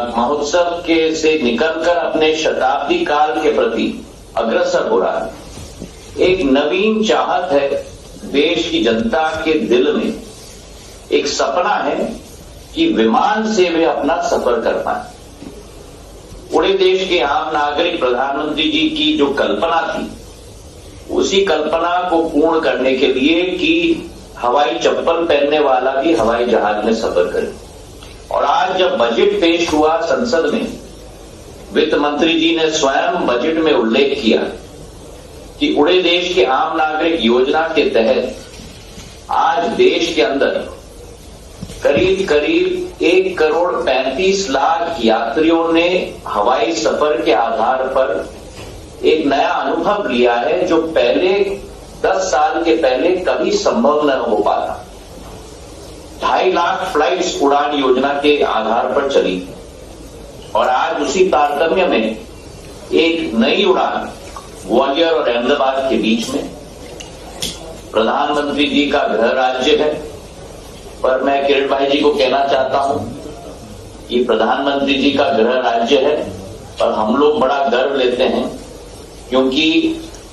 महोत्सव के से निकलकर अपने शताब्दी काल के प्रति अग्रसर हो रहा है। एक नवीन चाहत है देश की जनता के दिल में, एक सपना है कि विमान से वे अपना सफर कर पाए। पूरे देश के आम नागरिक प्रधानमंत्री जी की जो कल्पना थी, उसी कल्पना को पूर्ण करने के लिए कि हवाई चप्पल पहनने वाला भी हवाई जहाज में सफर करे। और आज जब बजट पेश हुआ संसद में, वित्त मंत्री जी ने स्वयं बजट में उल्लेख किया कि उड़े देश के आम नागरिक योजना के तहत आज देश के अंदर करीब करीब 1,35,00,000 यात्रियों ने हवाई सफर के आधार पर एक नया अनुभव लिया है, जो पहले 10 साल के पहले कभी संभव न हो पाता। 2.5 लाख फ्लाइट्स उड़ान योजना के आधार पर चली और आज उसी तारतम्य में एक नई उड़ान ग्वालियर और अहमदाबाद के बीच में। प्रधानमंत्री जी का गृह राज्य है, पर मैं किरण भाई जी को कहना चाहता हूं कि प्रधानमंत्री जी का गृह राज्य है, पर हम लोग बड़ा गर्व लेते हैं क्योंकि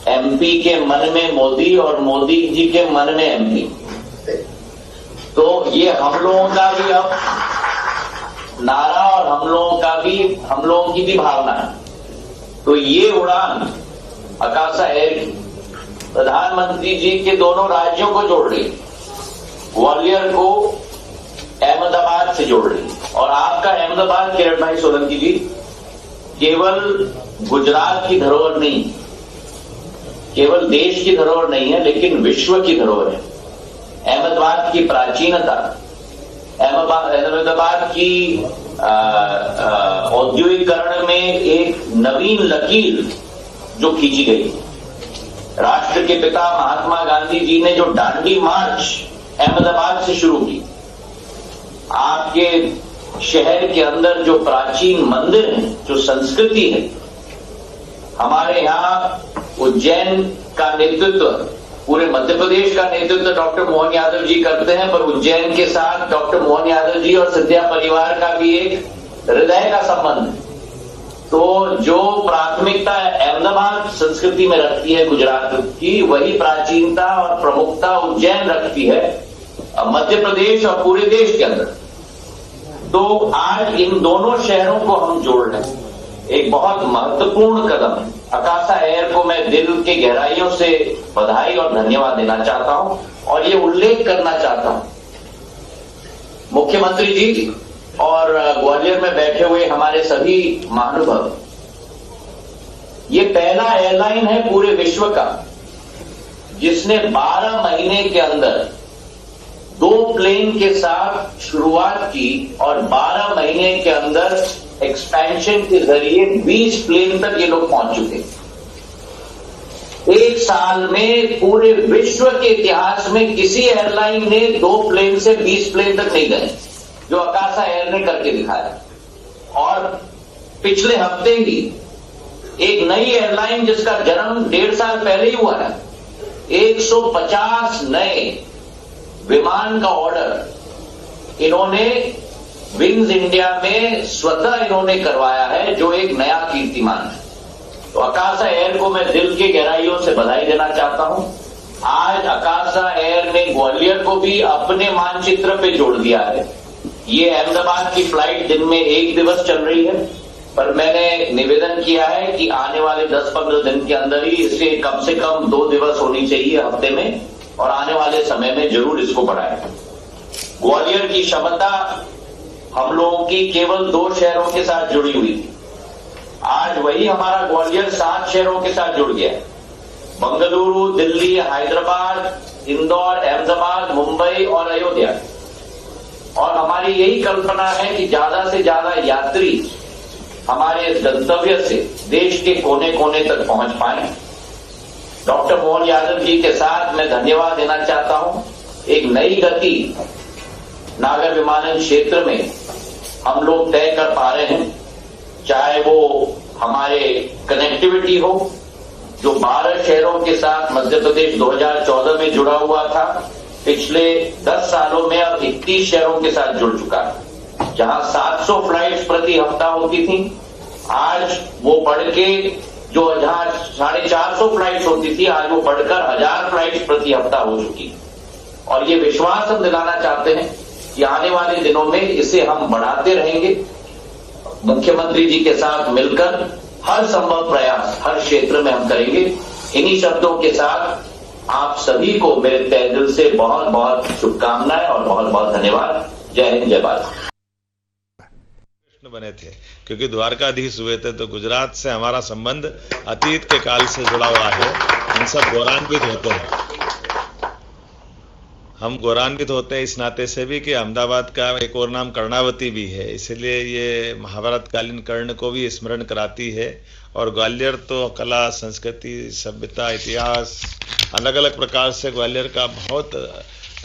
एमपी के मन में मोदी और मोदी जी के मन में एमपी, तो ये हम लोगों का भी अब नारा और हम लोगों की भी भावना है। तो ये उड़ान अकाशा एयर की प्रधानमंत्री जी के दोनों राज्यों को जोड़ रही, ग्वालियर को अहमदाबाद से जोड़ रही। और आपका अहमदाबाद, किरण भाई सोलंकी जी, केवल गुजरात की धरोहर नहीं, केवल देश की धरोहर नहीं है, लेकिन विश्व की धरोहर है। अहमदाबाद की प्राचीनता, अहमदाबाद की औद्योगिकरण में एक नवीन लकीर जो खींची गई। राष्ट्र के पिता महात्मा गांधी जी ने जो दांडी मार्च अहमदाबाद से शुरू की, आपके शहर के अंदर जो प्राचीन मंदिर हैं, जो संस्कृति है, हमारे यहां उज्जैन का नेतृत्व, पूरे मध्य प्रदेश का नेतृत्व डॉक्टर मोहन यादव जी करते हैं, पर उज्जैन के साथ डॉक्टर मोहन यादव जी और सिंधिया परिवार का भी एक हृदय का संबंध है। तो जो प्राथमिकता अहमदाबाद संस्कृति में रखती है गुजरात की, वही प्राचीनता और प्रमुखता उज्जैन रखती है मध्य प्रदेश और पूरे देश के अंदर। तो आज इन दोनों शहरों को हम जोड़ रहे हैं, एक बहुत महत्वपूर्ण कदम है। अकाशा एयर को मैं दिल के गहराइयों से बधाई और धन्यवाद देना चाहता हूं और ये उल्लेख करना चाहता हूं, मुख्यमंत्री जी और ग्वालियर में बैठे हुए हमारे सभी महानुभाव, ये पहला एयरलाइन है पूरे विश्व का जिसने 12 महीने के अंदर 2 प्लेन के साथ शुरुआत की और 12 महीने के अंदर एक्सपेंशन के जरिए 20 प्लेन तक ये लोग पहुंच चुके। एक साल में पूरे विश्व के इतिहास में किसी एयरलाइन ने 2 प्लेन से 20 प्लेन तक नहीं गए, जो अकाशा एयर ने करके दिखाया। और पिछले हफ्ते ही एक नई एयरलाइन जिसका जन्म 1.5 साल पहले ही हुआ है, 150 नए विमान का ऑर्डर इन्होंने विंग्स इंडिया में स्वतः इन्होंने करवाया है, जो एक नया कीर्तिमान है। तो अकाशा एयर को मैं दिल की गहराइयों से बधाई देना चाहता हूं। आज अकाशा एयर ने ग्वालियर को भी अपने मानचित्र पे जोड़ दिया है। ये अहमदाबाद की फ्लाइट दिन में 1 दिवस चल रही है, पर मैंने निवेदन किया है कि आने वाले 10-15 दिन के अंदर ही इसे कम से कम 2 दिवस होनी चाहिए हफ्ते में, और आने वाले समय में जरूर इसको बढ़ाएं। ग्वालियर की क्षमता हम लोगों की केवल 2 शहरों के साथ जुड़ी हुई थी, आज वही हमारा ग्वालियर 7 शहरों के साथ जुड़ गया। बंगलुरु, दिल्ली, हैदराबाद, इंदौर, अहमदाबाद, मुंबई और अयोध्या। और हमारी यही कल्पना है कि ज्यादा से ज्यादा यात्री हमारे इस गंतव्य से देश के कोने कोने तक पहुंच पाए। डॉक्टर मोहन यादव जी के साथ मैं धन्यवाद देना चाहता हूं। एक नई गति नागर विमानन क्षेत्र में हम लोग तय कर पा रहे हैं, चाहे वो हमारे कनेक्टिविटी हो, जो 12 शहरों के साथ मध्य प्रदेश 2014 में जुड़ा हुआ था, पिछले 10 सालों में अब 31 शहरों के साथ जुड़ चुका है। जहां 700 फ्लाइट्स प्रति हफ्ता होती थी, आज वो बढ़ के जो जहां 450 फ्लाइट्स होती थी, आज वो बढ़कर 1000 फ्लाइट्स प्रति हफ्ता हो चुकी। और ये विश्वास हम दिलाना चाहते हैं कि आने वाले दिनों में इसे हम बढ़ाते रहेंगे। मुख्यमंत्री जी के साथ मिलकर हर संभव प्रयास हर क्षेत्र में हम करेंगे। इन्हीं शब्दों के साथ आप सभी को मेरे तहे दिल से बहुत बहुत शुभकामनाएं और बहुत बहुत धन्यवाद। जय हिंद, जय भारत। बने थे क्योंकि द्वारकाधीश हुए थे, तो गुजरात से हमारा संबंध अतीत के काल से जुड़ा हुआ है। हम सब गौरवान्वित होते हैं। हम गौरवान्वित होते हैं इस नाते से भी कि अहमदाबाद का एक और नाम कर्णावती भी है, इसलिए ये महाभारत कालीन कर्ण को भी स्मरण कराती है। और ग्वालियर तो कला, संस्कृति, सभ्यता, इतिहास अलग अलग प्रकार से ग्वालियर का बहुत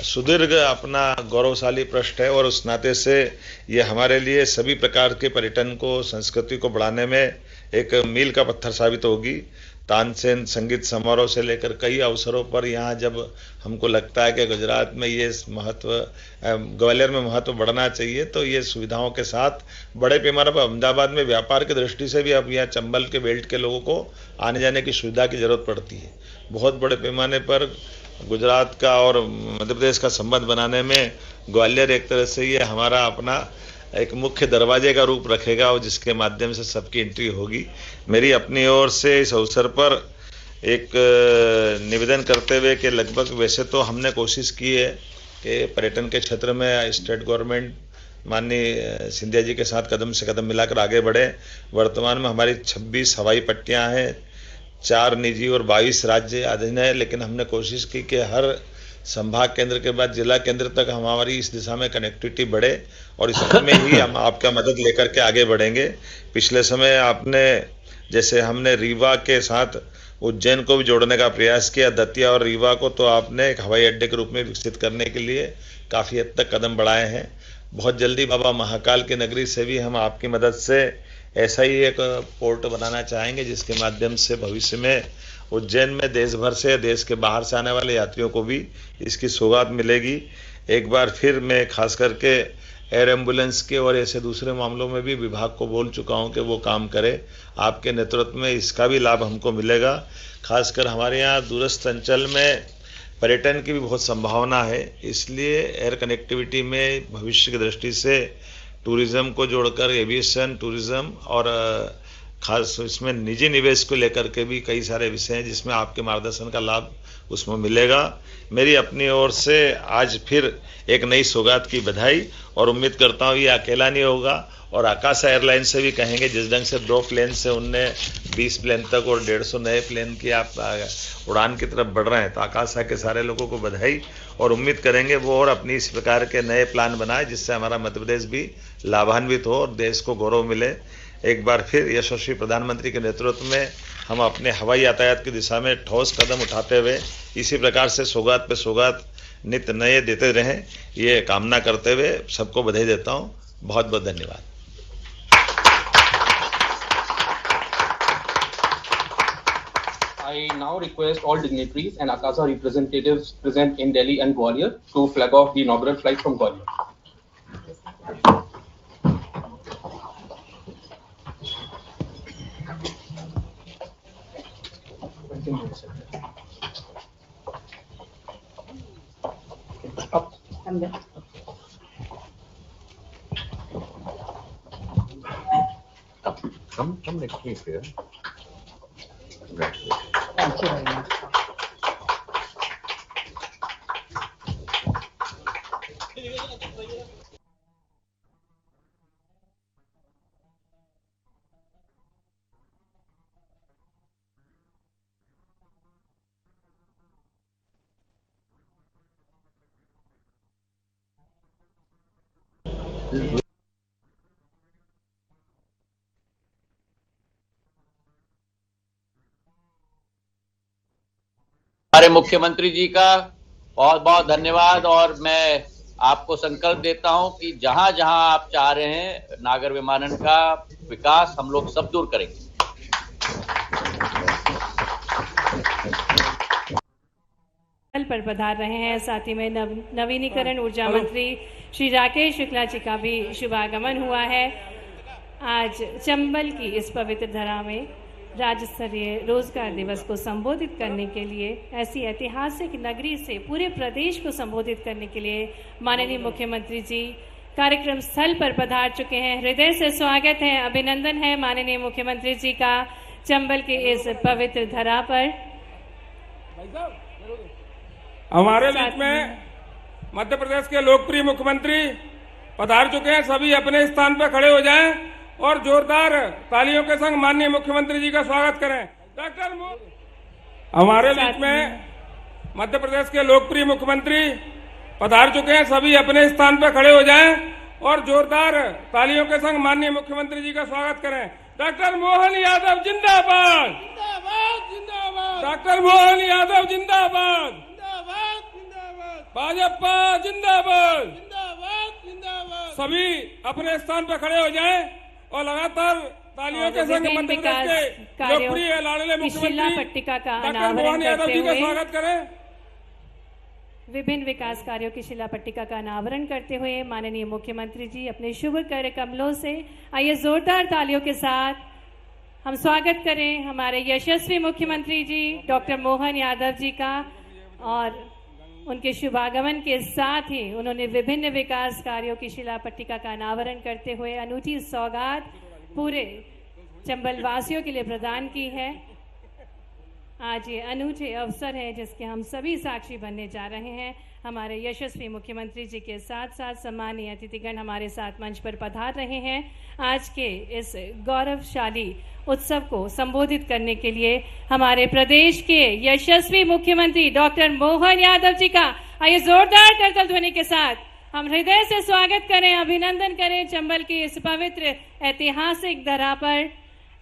सुदीर्घ अपना गौरवशाली पृष्ठ है। और उस नाते से ये हमारे लिए सभी प्रकार के पर्यटन को, संस्कृति को बढ़ाने में एक मील का पत्थर साबित होगी। तानसेन संगीत समारोह से लेकर कई अवसरों पर यहाँ जब हमको लगता है कि गुजरात में ये महत्व, ग्वालियर में महत्व बढ़ना चाहिए, तो ये सुविधाओं के साथ बड़े पैमाने पर अहमदाबाद में व्यापार की दृष्टि से भी अब यहाँ चंबल के बेल्ट के लोगों को आने जाने की सुविधा की जरूरत पड़ती है। बहुत बड़े पैमाने पर गुजरात का और मध्य प्रदेश का संबंध बनाने में ग्वालियर एक तरह से ये हमारा अपना एक मुख्य दरवाजे का रूप रखेगा और जिसके माध्यम से सबकी एंट्री होगी। मेरी अपनी ओर से इस अवसर पर एक निवेदन करते हुए कि लगभग वैसे तो हमने कोशिश की है कि पर्यटन के क्षेत्र में स्टेट गवर्नमेंट माननीय सिंधिया जी के साथ कदम से कदम मिलाकर आगे बढ़े। वर्तमान में हमारी 26 हवाई पट्टियां हैं, 4 निजी और 22 राज्य अधीन है, लेकिन हमने कोशिश की कि हर संभाग केंद्र के बाद जिला केंद्र तक हमारी इस दिशा में कनेक्टिविटी बढ़े और इसमें ही हम आपका मदद लेकर के आगे बढ़ेंगे। पिछले समय आपने जैसे हमने रीवा के साथ उज्जैन को भी जोड़ने का प्रयास किया, दतिया और रीवा को तो आपने एक हवाई अड्डे के रूप में विकसित करने के लिए काफ़ी हद तक कदम बढ़ाए हैं। बहुत जल्दी बाबा महाकाल की नगरी से भी हम आपकी मदद से ऐसा ही एक पोर्ट बनाना चाहेंगे जिसके माध्यम से भविष्य में उज्जैन में देश भर से, देश के बाहर से आने वाले यात्रियों को भी इसकी सौगात मिलेगी। एक बार फिर मैं खास करके एयर एम्बुलेंस के और ऐसे दूसरे मामलों में भी विभाग को बोल चुका हूं कि वो काम करे। आपके नेतृत्व में इसका भी लाभ हमको मिलेगा। खासकर हमारे यहाँ दूरस्थ अंचल में पर्यटन की भी बहुत संभावना है, इसलिए एयर कनेक्टिविटी में भविष्य की दृष्टि से टूरिज्म को जोड़कर एविएशन, टूरिज्म और खास इसमें निजी निवेश को लेकर के भी कई सारे विषय हैं जिसमें आपके मार्गदर्शन का लाभ उसमें मिलेगा। मेरी अपनी ओर से आज फिर एक नई सौगात की बधाई और उम्मीद करता हूँ ये अकेला नहीं होगा। और आकाशा एयरलाइन से भी कहेंगे, जिस ढंग से 2 प्लेन से उनने 20 प्लेन तक और 150 नए प्लेन की आप उड़ान की तरफ बढ़ रहे हैं, तो आकाशा के सारे लोगों को बधाई और उम्मीद करेंगे वो और अपनी इस प्रकार के नए प्लान बनाए जिससे हमारा मध्य प्रदेश भी लाभान्वित हो और देश को गौरव मिले। एक बार फिर यशस्वी प्रधानमंत्री के नेतृत्व में हम अपने हवाई यातायात की दिशा में ठोस कदम उठाते हुए इसी प्रकार से सौगात पे सौगात नित्य नए देते रहें, ये कामना करते हुए सबको बधाई देता हूँ। बहुत बहुत धन्यवाद। I now request all dignitaries and Akasa representatives present in Delhi and Gwalior to flag off the inaugural flight from Gwalior. Up. Come next to me here. Thank you very much. हमारे मुख्यमंत्री जी का बहुत बहुत धन्यवाद। और मैं आपको संकल्प देता हूं कि जहां जहां आप चाह रहे हैं नागर विमानन का विकास हम लोग सब दूर करेंगे। पर पधार रहे हैं, साथ ही में नवीनीकरण ऊर्जा मंत्री श्री राकेश शुक्ला जी का भी शुभागमन हुआ है। आज चंबल की इस पवित्र धरा में राज्य स्तरीय रोजगार दिवस को संबोधित करने के लिए, ऐसी ऐतिहासिक नगरी से पूरे प्रदेश को संबोधित करने के लिए माननीय मुख्यमंत्री जी कार्यक्रम स्थल पर पधार चुके हैं। हृदय से स्वागत है, अभिनंदन है माननीय मुख्यमंत्री जी का चंबल के इस पवित्र धरा पर। हमारे बीच में मध्य प्रदेश के लोकप्रिय मुख्यमंत्री पधार चुके हैं। सभी अपने स्थान पर खड़े हो जाएं और जोरदार तालियों के संग माननीय मुख्यमंत्री जी का स्वागत करें। हमारे बीच में मध्य प्रदेश के लोकप्रिय मुख्यमंत्री पधार चुके हैं। सभी अपने स्थान पर खड़े हो जाएं और जोरदार तालियों के संग माननीय मुख्यमंत्री जी का स्वागत करें। डॉक्टर मोहन यादव जिंदाबाद, डॉक्टर मोहन यादव जिंदाबाद, भाजपा जिंदाबाद। सभी अपने स्थान पर खड़े हो जाएं और लगातार तालियों के संग मध्य प्रदेश के लोकप्रिय लाडले मुख्यमंत्री डॉक्टर मोहन यादव जी का स्वागत करें। विभिन्न विकास कार्यों की शिला पट्टिका का अनावरण करते हुए माननीय मुख्यमंत्री जी अपने शुभ कार्य कमलों से आइए जोरदार तालियों के साथ हम स्वागत करें हमारे यशस्वी मुख्यमंत्री जी डॉक्टर मोहन यादव जी का। और उनके शुभागमन के साथ ही उन्होंने विभिन्न विकास कार्यों की शिला पट्टिका का अनावरण करते हुए अनूठी सौगात पूरे चंबल वासियों के लिए प्रदान की है। आज ये अनूठे अवसर है जिसके हम सभी साक्षी बनने जा रहे हैं। हमारे यशस्वी मुख्यमंत्री जी के साथ साथ सम्मानीय अतिथिगण हमारे साथ मंच पर पधार रहे हैं। आज के इस गौरवशाली उत्सव को संबोधित करने के लिए हमारे प्रदेश के यशस्वी मुख्यमंत्री डॉक्टर मोहन यादव जी का आइए जोरदार करताल ध्वनि के साथ हम हृदय से स्वागत करें, अभिनंदन करें। चंबल की इस पवित्र ऐतिहासिक धरा पर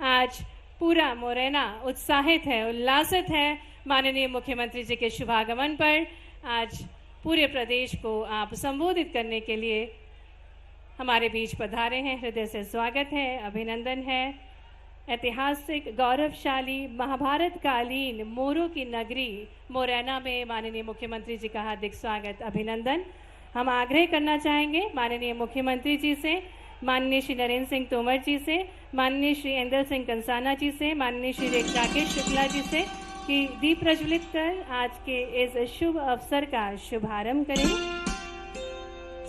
आज पूरा मुरैना उत्साहित है, उल्लासित है माननीय मुख्यमंत्री जी के शुभागमन पर। आज पूरे प्रदेश को आप संबोधित करने के लिए हमारे बीच पधारे हैं। हृदय से स्वागत है, अभिनंदन है। ऐतिहासिक गौरवशाली महाभारत कालीन मोरों की नगरी मुरैना में माननीय मुख्यमंत्री जी का हार्दिक स्वागत, अभिनंदन। हम आग्रह करना चाहेंगे माननीय मुख्यमंत्री जी से, माननीय श्री नरेंद्र सिंह तोमर जी से, माननीय श्री इंदर सिंह कंसाना जी से, माननीय श्री राकेश शुक्ला जी से कि दीप प्रज्वलित कर आज के इस शुभ अवसर का शुभारंभ करें।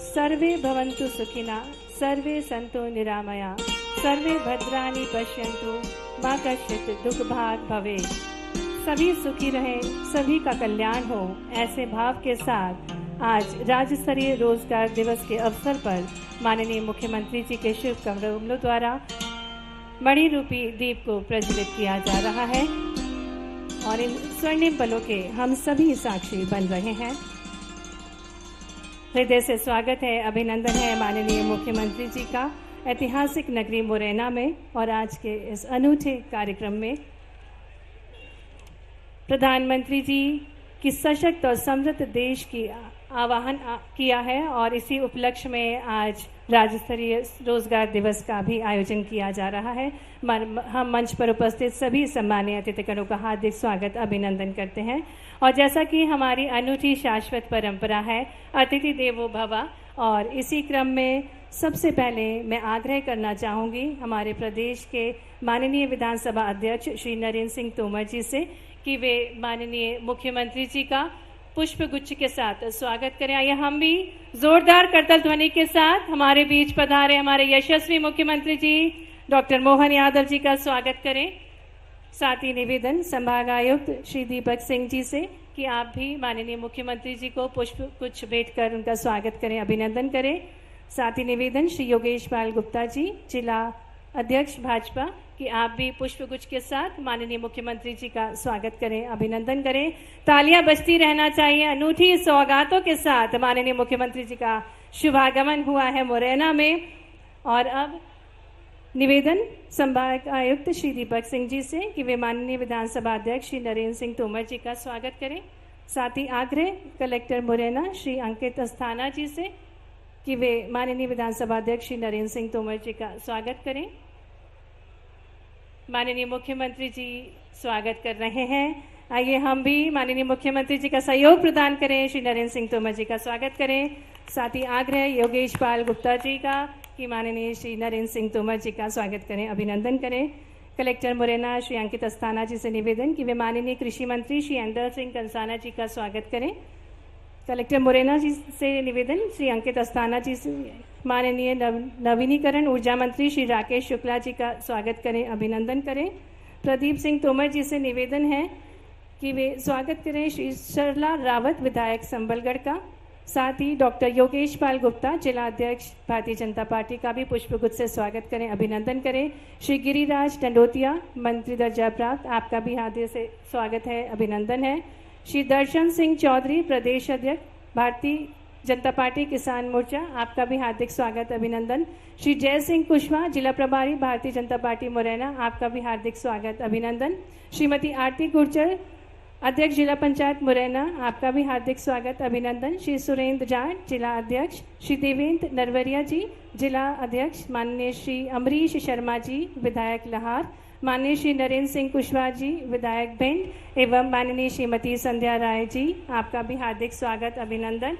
सर्वे भवन्तु सुखिना, सर्वे सन्तु निरामया, सर्वे भद्राणि पश्यन्तु, मा कश्चित् दुख भाग भवेत्। सभी सुखी रहें, सभी का कल्याण हो, ऐसे भाव के साथ आज राज्य स्तरीय रोजगार दिवस के अवसर पर माननीय मुख्यमंत्री जी के शुभ कमलों द्वारा मणि रूपी दीप को प्रज्वलित किया जा रहा है और इन स्वर्णिम पलों के हम सभी साक्षी बन रहे हैं। हृदय से स्वागत है, अभिनंदन है माननीय मुख्यमंत्री जी का ऐतिहासिक नगरी मुरैना में। और आज के इस अनूठे कार्यक्रम में प्रधानमंत्री जी की सशक्त और समृद्ध देश की आह्वान किया है और इसी उपलक्ष्य में आज राज्य स्तरीय रोजगार दिवस का भी आयोजन किया जा रहा है। हम मंच पर उपस्थित सभी सम्मानीय अतिथिगणों का हार्दिक स्वागत, अभिनंदन करते हैं। और जैसा कि हमारी अनूठी शाश्वत परंपरा है अतिथि देवो भव, और इसी क्रम में सबसे पहले मैं आग्रह करना चाहूँगी हमारे प्रदेश के माननीय विधानसभा अध्यक्ष श्री नरेंद्र सिंह तोमर जी से कि वे माननीय मुख्यमंत्री जी का पुष्प गुच्छ के साथ स्वागत करें। आइए हम भी जोरदार करताल ध्वनि के साथ हमारे बीच पधारे हमारे यशस्वी मुख्यमंत्री जी डॉक्टर मोहन यादव जी का स्वागत करें। साथ ही निवेदन संभाग आयुक्त श्री दीपक सिंह जी से कि आप भी माननीय मुख्यमंत्री जी को पुष्प गुच्छ भेंट कर उनका स्वागत करें, अभिनंदन करें। साथ ही निवेदन श्री योगेश पाल गुप्ता जी जिला अध्यक्ष भाजपा कि आप भी पुष्पगुच्छ के साथ माननीय मुख्यमंत्री जी का स्वागत करें, अभिनंदन करें। तालियां बजती रहना चाहिए। अनूठी सौगातों के साथ माननीय मुख्यमंत्री जी का शुभागमन हुआ है मुरैना में। और अब निवेदन संभाग आयुक्त श्री दीपक सिंह जी से कि वे माननीय विधानसभा अध्यक्ष श्री नरेंद्र सिंह तोमर जी का स्वागत करें। साथ ही आग्रह कलेक्टर मुरैना श्री अंकित अस्थाना जी से कि वे माननीय विधानसभा अध्यक्ष श्री नरेंद्र सिंह तोमर जी का स्वागत करें। माननीय मुख्यमंत्री जी स्वागत कर रहे हैं। आइए हम भी माननीय मुख्यमंत्री जी का सहयोग प्रदान करें, श्री नरेंद्र सिंह तोमर जी का स्वागत करें। साथ ही आग्रह योगेश पाल गुप्ता जी का कि माननीय श्री नरेंद्र सिंह तोमर जी का स्वागत करें, अभिनंदन करें। कलेक्टर मुरैना श्री अंकित अस्थाना जी से निवेदन कि वे माननीय कृषि मंत्री श्री अंदर सिंह कंसाना जी का स्वागत करें। कलेक्टर मुरैना जी से निवेदन श्री अंकित अस्थाना जी से माननीय नवीनीकरण ऊर्जा मंत्री श्री राकेश शुक्ला जी का स्वागत करें, अभिनंदन करें। प्रदीप सिंह तोमर जी से निवेदन है कि वे स्वागत करें श्री सरला रावत विधायक संबलगढ़ का। साथ ही डॉक्टर योगेश पाल गुप्ता जिला अध्यक्ष भारतीय जनता पार्टी का भी पुष्पगुच्छ से स्वागत करें, अभिनंदन करें। श्री गिरिराज टंडोतिया मंत्री दर्जा प्राप्त, आपका भी हार्दिक से स्वागत है, अभिनंदन है। श्री दर्शन सिंह चौधरी प्रदेश अध्यक्ष भारतीय जनता पार्टी किसान मोर्चा, आपका भी हार्दिक स्वागत, अभिनंदन। श्री जय सिंह कुशवाहा जिला प्रभारी भारतीय जनता पार्टी मुरैना, आपका भी हार्दिक स्वागत, अभिनंदन। श्रीमती आरती गुर्जर अध्यक्ष जिला पंचायत मुरैना, आपका भी हार्दिक स्वागत, अभिनंदन। श्री सुरेंद्र जाट जिला अध्यक्ष, श्री देवेंद्र नरवरिया जी जिला अध्यक्ष, माननीय श्री अमरीश शर्मा जी विधायक लहार, माननीय श्री नरेंद्र सिंह कुशवाहा जी विधायक भिंड एवं माननीय श्रीमती संध्या राय जी, आपका भी हार्दिक स्वागत, अभिनंदन।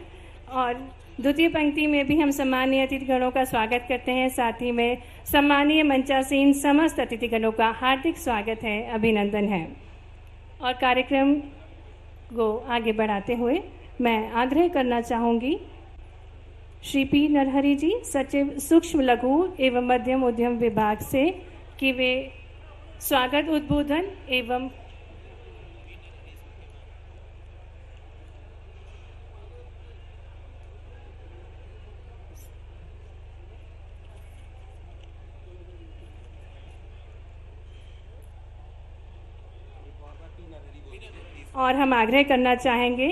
और द्वितीय पंक्ति में भी हम सम्मानीय अतिथिगणों का स्वागत करते हैं, साथ ही में सम्मानीय मंचासीन समस्त अतिथिगणों का हार्दिक स्वागत है, अभिनंदन है। और कार्यक्रम को आगे बढ़ाते हुए मैं आग्रह करना चाहूँगी श्री पी नरहरि जी सचिव सूक्ष्म लघु एवं मध्यम उद्यम विभाग से कि वे स्वागत उद्बोधन एवं और हम आग्रह करना चाहेंगे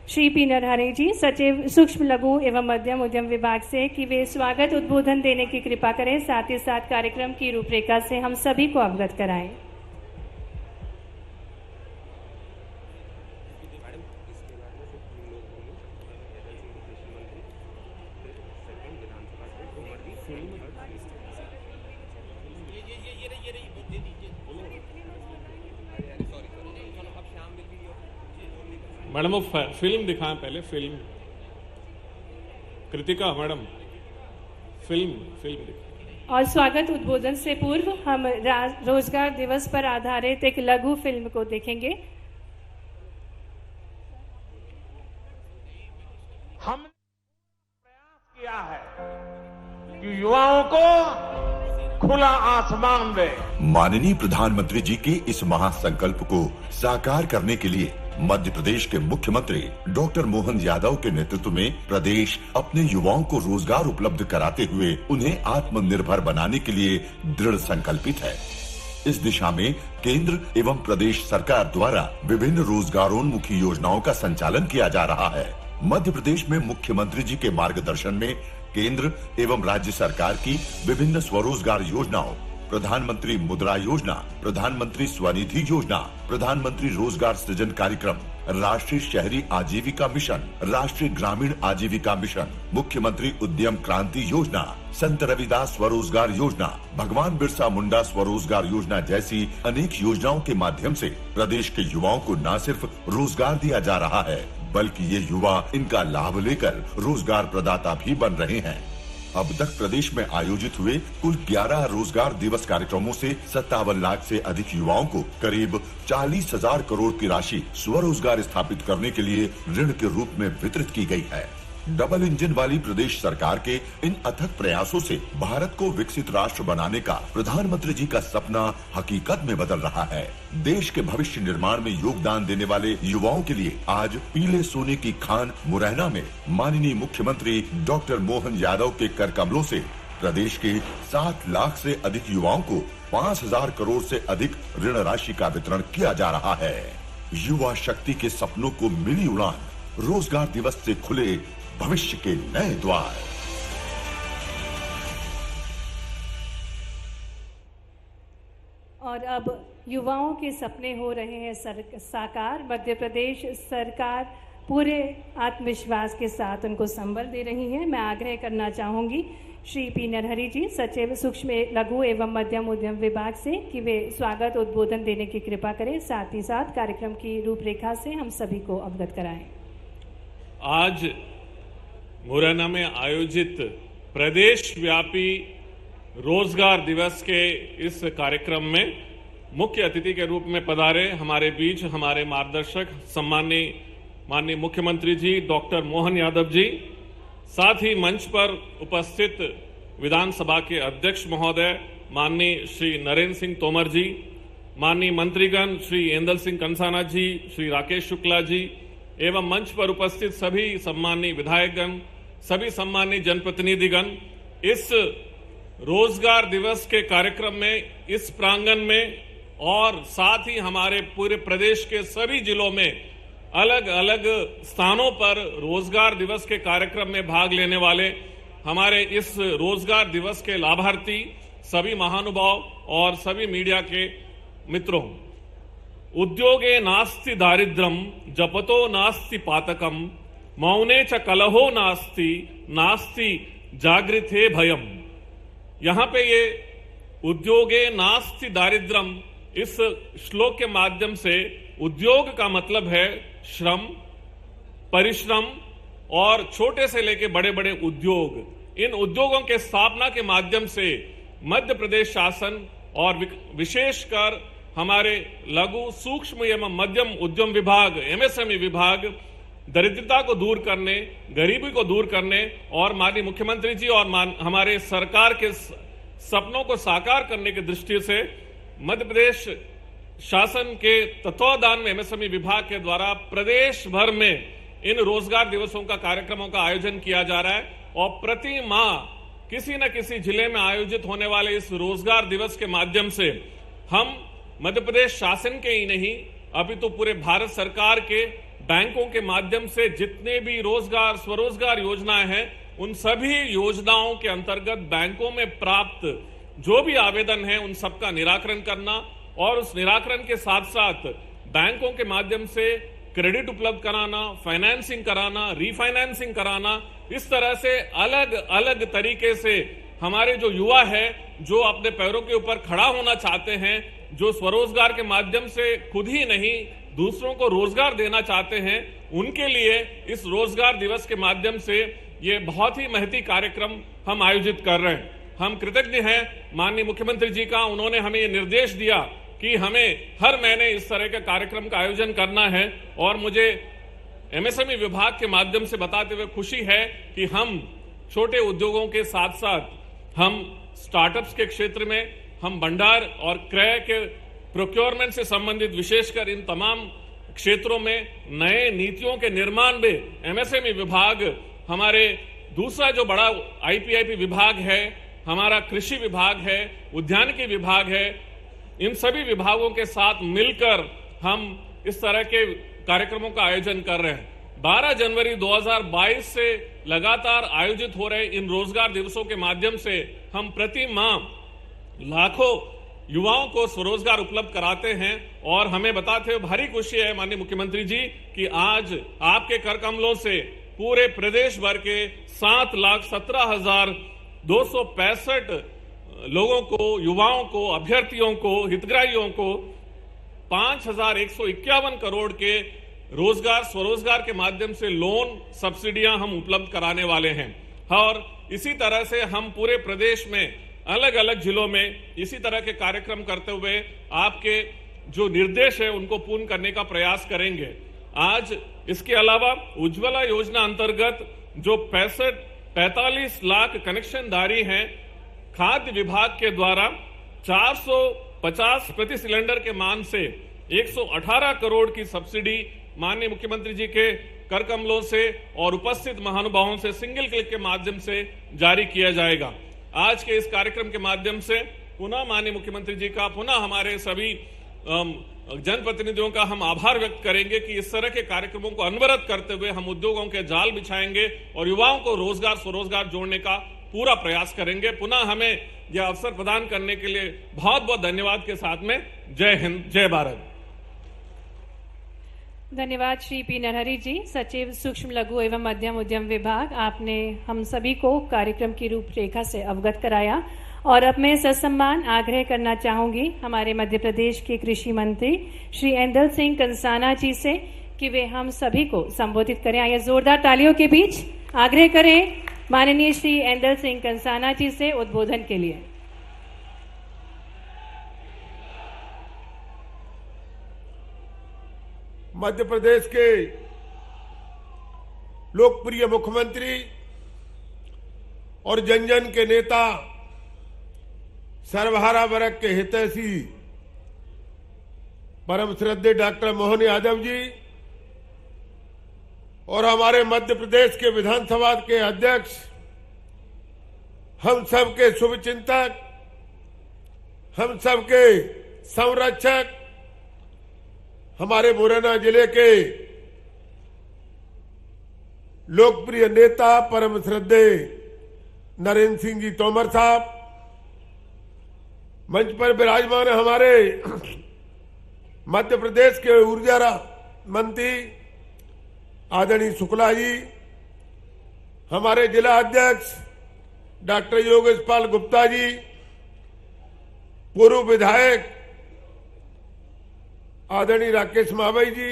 श्री पी नरहरि जी सचिव सूक्ष्म लघु एवं मध्यम उद्यम विभाग से कि वे स्वागत उद्बोधन देने की कृपा करें, साथ ही साथ कार्यक्रम की रूपरेखा से हम सभी को अवगत कराएं। मैडम वो फिल्म दिखाएं पहले, फिल्म कृतिका मैडम फिल्म दिखाएं। और स्वागत उद्बोधन से पूर्व हम रोजगार दिवस पर आधारित एक लघु फिल्म को देखेंगे। हमने प्रयास किया है कि युवाओं को खुला आसमान दे। माननीय प्रधानमंत्री जी के इस महासंकल्प को साकार करने के लिए मध्य प्रदेश के मुख्यमंत्री डॉक्टर मोहन यादव के नेतृत्व में प्रदेश अपने युवाओं को रोजगार उपलब्ध कराते हुए उन्हें आत्मनिर्भर बनाने के लिए दृढ़ संकल्पित है। इस दिशा में केंद्र एवं प्रदेश सरकार द्वारा विभिन्न रोजगारोन्मुखी योजनाओं का संचालन किया जा रहा है। मध्य प्रदेश में मुख्यमंत्री जी के मार्गदर्शन में केंद्र एवं राज्य सरकार की विभिन्न स्वरोजगार योजनाओं, प्रधानमंत्री मुद्रा योजना, प्रधानमंत्री स्वनिधि योजना, प्रधानमंत्री रोजगार सृजन कार्यक्रम, राष्ट्रीय शहरी आजीविका मिशन, राष्ट्रीय ग्रामीण आजीविका मिशन, मुख्यमंत्री उद्यम क्रांति योजना, संत रविदास स्वरोजगार योजना, भगवान बिरसा मुंडा स्वरोजगार योजना जैसी अनेक योजनाओं के माध्यम से प्रदेश के युवाओं को न सिर्फ रोजगार दिया जा रहा है, बल्कि ये युवा इनका लाभ लेकर रोजगार प्रदाता भी बन रहे हैं। अब तक प्रदेश में आयोजित हुए कुल 11 रोजगार दिवस कार्यक्रमों से 57 लाख से अधिक युवाओं को करीब 40,000 करोड़ की राशि स्वरोजगार स्थापित करने के लिए ऋण के रूप में वितरित की गई है। डबल इंजन वाली प्रदेश सरकार के इन अथक प्रयासों से भारत को विकसित राष्ट्र बनाने का प्रधानमंत्री जी का सपना हकीकत में बदल रहा है। देश के भविष्य निर्माण में योगदान देने वाले युवाओं के लिए आज पीले सोने की खान मुरैना में माननीय मुख्यमंत्री डॉक्टर मोहन यादव के कर कमलों से प्रदेश के 7 लाख से अधिक युवाओं को 5,000 करोड़ से अधिक ऋण राशि का वितरण किया जा रहा है। युवा शक्ति के सपनों को मिली उड़ान, रोजगार दिवस से खुले भविष्य के नए द्वार। और अब युवाओं के सपने हो रहे हैं साकार। मध्य प्रदेश सरकार पूरे आत्मविश्वास के साथ उनको संबल दे रही है। मैं आग्रह करना चाहूँगी श्री पी नरहरि जी सचिव सूक्ष्म लघु एवं मध्यम उद्यम विभाग से कि वे स्वागत उद्बोधन देने की कृपा करें, साथ ही साथ कार्यक्रम की रूपरेखा से हम सभी को अवगत कराएं। आज मुरैना में आयोजित प्रदेश व्यापी रोजगार दिवस के इस कार्यक्रम में मुख्य अतिथि के रूप में पधारे हमारे बीच हमारे मार्गदर्शक माननीय मुख्यमंत्री जी डॉक्टर मोहन यादव जी, साथ ही मंच पर उपस्थित विधानसभा के अध्यक्ष महोदय माननीय श्री नरेंद्र सिंह तोमर जी, माननीय मंत्रीगण श्री एंदल सिंह कंसाना जी, श्री राकेश शुक्ला जी एवं मंच पर उपस्थित सभी सम्मानीय विधायकगण, सभी सम्मानीय जनप्रतिनिधिगण, इस रोजगार दिवस के कार्यक्रम में इस प्रांगण में और साथ ही हमारे पूरे प्रदेश के सभी जिलों में अलग अलग स्थानों पर रोजगार दिवस के कार्यक्रम में भाग लेने वाले हमारे इस रोजगार दिवस के लाभार्थी सभी महानुभाव और सभी मीडिया के मित्रों, उद्योगे नास्ति दारिद्र्यम जपतो नास्ति पातकम मौने च कलहो नास्ति नास्ति जागृते भयम। यहां पे ये उद्योगे नास्ति दारिद्र्यम इस श्लोक के माध्यम से उद्योग का मतलब है श्रम, परिश्रम और छोटे से लेकर बड़े बड़े उद्योग। इन उद्योगों के स्थापना के माध्यम से मध्य प्रदेश शासन और विशेषकर हमारे लघु सूक्ष्म एवं मध्यम उद्यम विभाग एमएसएमई विभाग दरिद्रता को दूर करने, गरीबी को दूर करने और माननीय मुख्यमंत्री जी और हमारे सरकार के सपनों को साकार करने की दृष्टि से मध्य प्रदेश शासन के तत्वावधान में एमएसएमई विभाग के द्वारा प्रदेश भर में इन रोजगार दिवसों का कार्यक्रमों का आयोजन किया जा रहा है और प्रति माह किसी न किसी जिले में आयोजित होने वाले इस रोजगार दिवस के माध्यम से हम मध्य प्रदेश शासन के ही नहीं अपितु पूरे भारत सरकार के बैंकों के माध्यम से जितने भी रोजगार स्वरोजगार योजनाएं हैं उन सभी योजनाओं के अंतर्गत बैंकों में प्राप्त जो भी आवेदन है उन सबका निराकरण करना और उस निराकरण के साथ साथ बैंकों के माध्यम से क्रेडिट उपलब्ध कराना, फाइनेंसिंग कराना, रीफाइनेंसिंग कराना, इस तरह से अलग अलग तरीके से हमारे जो युवा है जो अपने पैरों के ऊपर खड़ा होना चाहते हैं, जो स्वरोजगार के माध्यम से खुद ही नहीं दूसरों को रोजगार देना चाहते हैं, उनके लिए इस रोजगार दिवस के माध्यम से ये बहुत ही महती कार्यक्रम हम आयोजित कर रहे हैं। हम कृतज्ञ हैं माननीय मुख्यमंत्री जी का, उन्होंने हमें ये निर्देश दिया कि हमें हर महीने इस तरह के कार्यक्रम का आयोजन करना है और मुझे एमएसएमई विभाग के माध्यम से बताते हुए खुशी है कि हम छोटे उद्योगों के साथ साथ हम स्टार्टअप्स के क्षेत्र में हम भंडार और क्रय के प्रोक्योरमेंट से संबंधित विशेषकर इन तमाम क्षेत्रों में नए नीतियों के निर्माण में एमएसएमई विभाग, हमारे दूसरा जो बड़ा आईपीआईपी विभाग है, हमारा कृषि विभाग है, उद्यानिकी विभाग है, इन सभी विभागों के साथ मिलकर हम इस तरह के कार्यक्रमों का आयोजन कर रहे हैं। 12 जनवरी 2022 से लगातार आयोजित हो रहे इन रोजगार दिवसों के माध्यम से हम प्रति माह लाखों युवाओं को स्वरोजगार उपलब्ध कराते हैं और हमें बताते हुए भारी खुशी है माननीय मुख्यमंत्री जी कि आज आपके कर कमलों से पूरे प्रदेश भर के 7,17,265 लोगों को, युवाओं को, अभ्यर्थियों को, हितग्राहियों को 5,151 करोड़ के रोजगार स्वरोजगार के माध्यम से लोन सब्सिडियां हम उपलब्ध कराने वाले हैं। और इसी तरह से हम पूरे प्रदेश में अलग अलग जिलों में इसी तरह के कार्यक्रम करते हुए आपके जो निर्देश है उनको पूर्ण करने का प्रयास करेंगे। आज इसके अलावा उज्ज्वला योजना अंतर्गत जो 45 लाख कनेक्शनधारी हैं, खाद्य विभाग के द्वारा 450 प्रति सिलेंडर के मान से 118 करोड़ की सब्सिडी माननीय मुख्यमंत्री जी के कर कमलों से और उपस्थित महानुभावों से सिंगल क्लिक के माध्यम से जारी किया जाएगा। आज के इस कार्यक्रम के माध्यम से पुनः माननीय मुख्यमंत्री जी का, पुनः हमारे सभी जनप्रतिनिधियों का हम आभार व्यक्त करेंगे कि इस तरह के कार्यक्रमों को अनवरत करते हुए हम उद्योगों के जाल बिछाएंगे और युवाओं को रोजगार स्वरोजगार जोड़ने का पूरा प्रयास करेंगे। पुनः हमें यह अवसर प्रदान करने के लिए बहुत बहुत धन्यवाद के साथ में जय हिंद, जय भारत। धन्यवाद श्री पी नरहरि जी, सचिव सूक्ष्म लघु एवं मध्यम उद्यम विभाग। आपने हम सभी को कार्यक्रम की रूपरेखा से अवगत कराया और अब मैं ससम्मान आग्रह करना चाहूंगी हमारे मध्य प्रदेश के कृषि मंत्री श्री एंदल सिंह कंसाना जी से कि वे हम सभी को संबोधित करें। आइए जोरदार तालियों के बीच आग्रह करें माननीय श्री एंदल सिंह कंसाना जी से उद्बोधन के लिए। मध्य प्रदेश के लोकप्रिय मुख्यमंत्री और जन जन के नेता, सर्वहारा वर्ग के हितैषी परम श्रद्धेय डॉक्टर मोहन यादव जी और हमारे मध्य प्रदेश के विधानसभा के अध्यक्ष, हम सब के शुभचिंतक, हम सब के संरक्षक, हमारे मुरैना जिले के लोकप्रिय नेता परम श्रद्धेय नरेंद्र सिंह जी तोमर साहब, मंच पर विराजमान हमारे मध्य प्रदेश के ऊर्जा मंत्री आदरणीय शुक्ला जी, हमारे जिला अध्यक्ष डॉक्टर योगेश पाल गुप्ता जी, पूर्व विधायक आदरणीय राकेश मावई जी,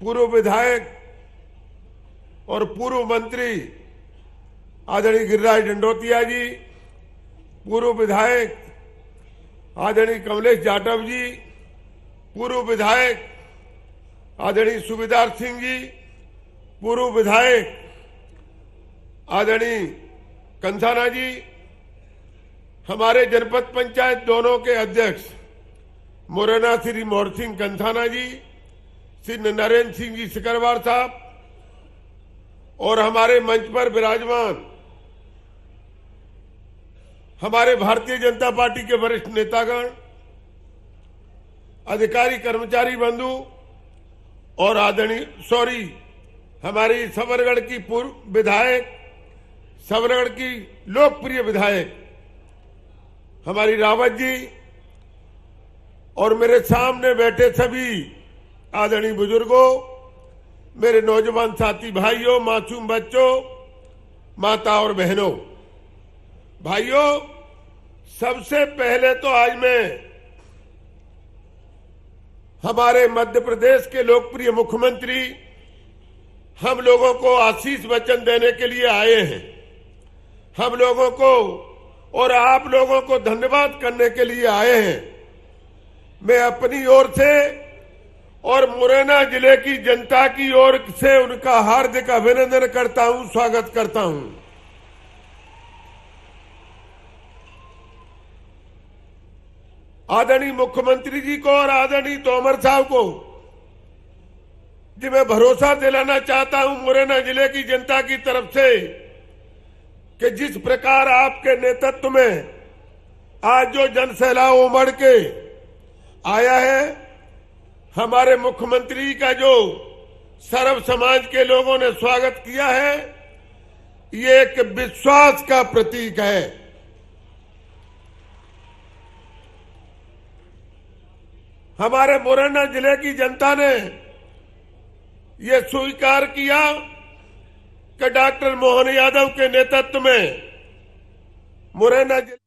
पूर्व विधायक और पूर्व मंत्री आदरणीय गिरिराज दंडोतिया जी, पूर्व विधायक आदरणीय कमलेश जाटव जी, पूर्व विधायक आदरणीय सुबेदार सिंह जी, पूर्व विधायक आदरणीय कंसाना जी, हमारे जनपद पंचायत दोनों के अध्यक्ष मुरैना श्री मोहर सिंह कंसाना जी, श्री नरेंद्र सिंह जी सिकरवार साहब और हमारे मंच पर विराजमान हमारे भारतीय जनता पार्टी के वरिष्ठ नेतागण, अधिकारी कर्मचारी बंधु और हमारी सबरगढ़ की पूर्व विधायक, सबरगढ़ की लोकप्रिय विधायक हमारी रावत जी और मेरे सामने बैठे सभी आदरणीय बुजुर्गों, मेरे नौजवान साथी भाइयों, मासूम बच्चों, माता और बहनों, भाइयों, सबसे पहले तो आज मैं हमारे मध्य प्रदेश के लोकप्रिय मुख्यमंत्री हम लोगों को आशीष वचन देने के लिए आए हैं। हम लोगों को और आप लोगों को धन्यवाद करने के लिए आए हैं। मैं अपनी ओर से और मुरैना जिले की जनता की ओर से उनका हार्दिक अभिनंदन करता हूं, स्वागत करता हूं। आदरणीय मुख्यमंत्री जी को और आदरणीय तोमर साहब को जी मैं भरोसा दिलाना चाहता हूं मुरैना जिले की जनता की तरफ से कि जिस प्रकार आपके नेतृत्व में आज जो जनसैलाब उमड़ के आया है, हमारे मुख्यमंत्री का जो सर्व समाज के लोगों ने स्वागत किया है, ये एक विश्वास का प्रतीक है। हमारे मुरैना जिले की जनता ने ये स्वीकार किया कि डॉक्टर मोहन यादव के नेतृत्व में मुरैना जिले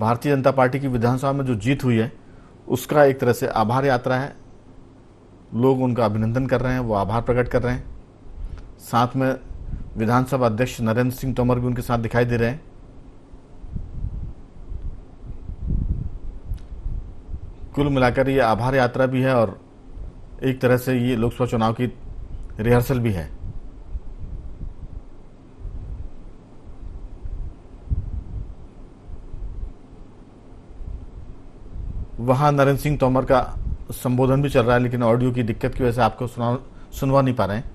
भारतीय जनता पार्टी की विधानसभा में जो जीत हुई है उसका एक तरह से आभार यात्रा है। लोग उनका अभिनंदन कर रहे हैं, वो आभार प्रकट कर रहे हैं। साथ में विधानसभा अध्यक्ष नरेंद्र सिंह तोमर भी उनके साथ दिखाई दे रहे हैं। कुल मिलाकर ये आभार यात्रा भी है और एक तरह से ये लोकसभा चुनाव की रिहर्सल भी है। वहां नरेंद्र सिंह तोमर का संबोधन भी चल रहा है, लेकिन ऑडियो की दिक्कत की वजह से आपको सुनवा नहीं पा रहे हैं।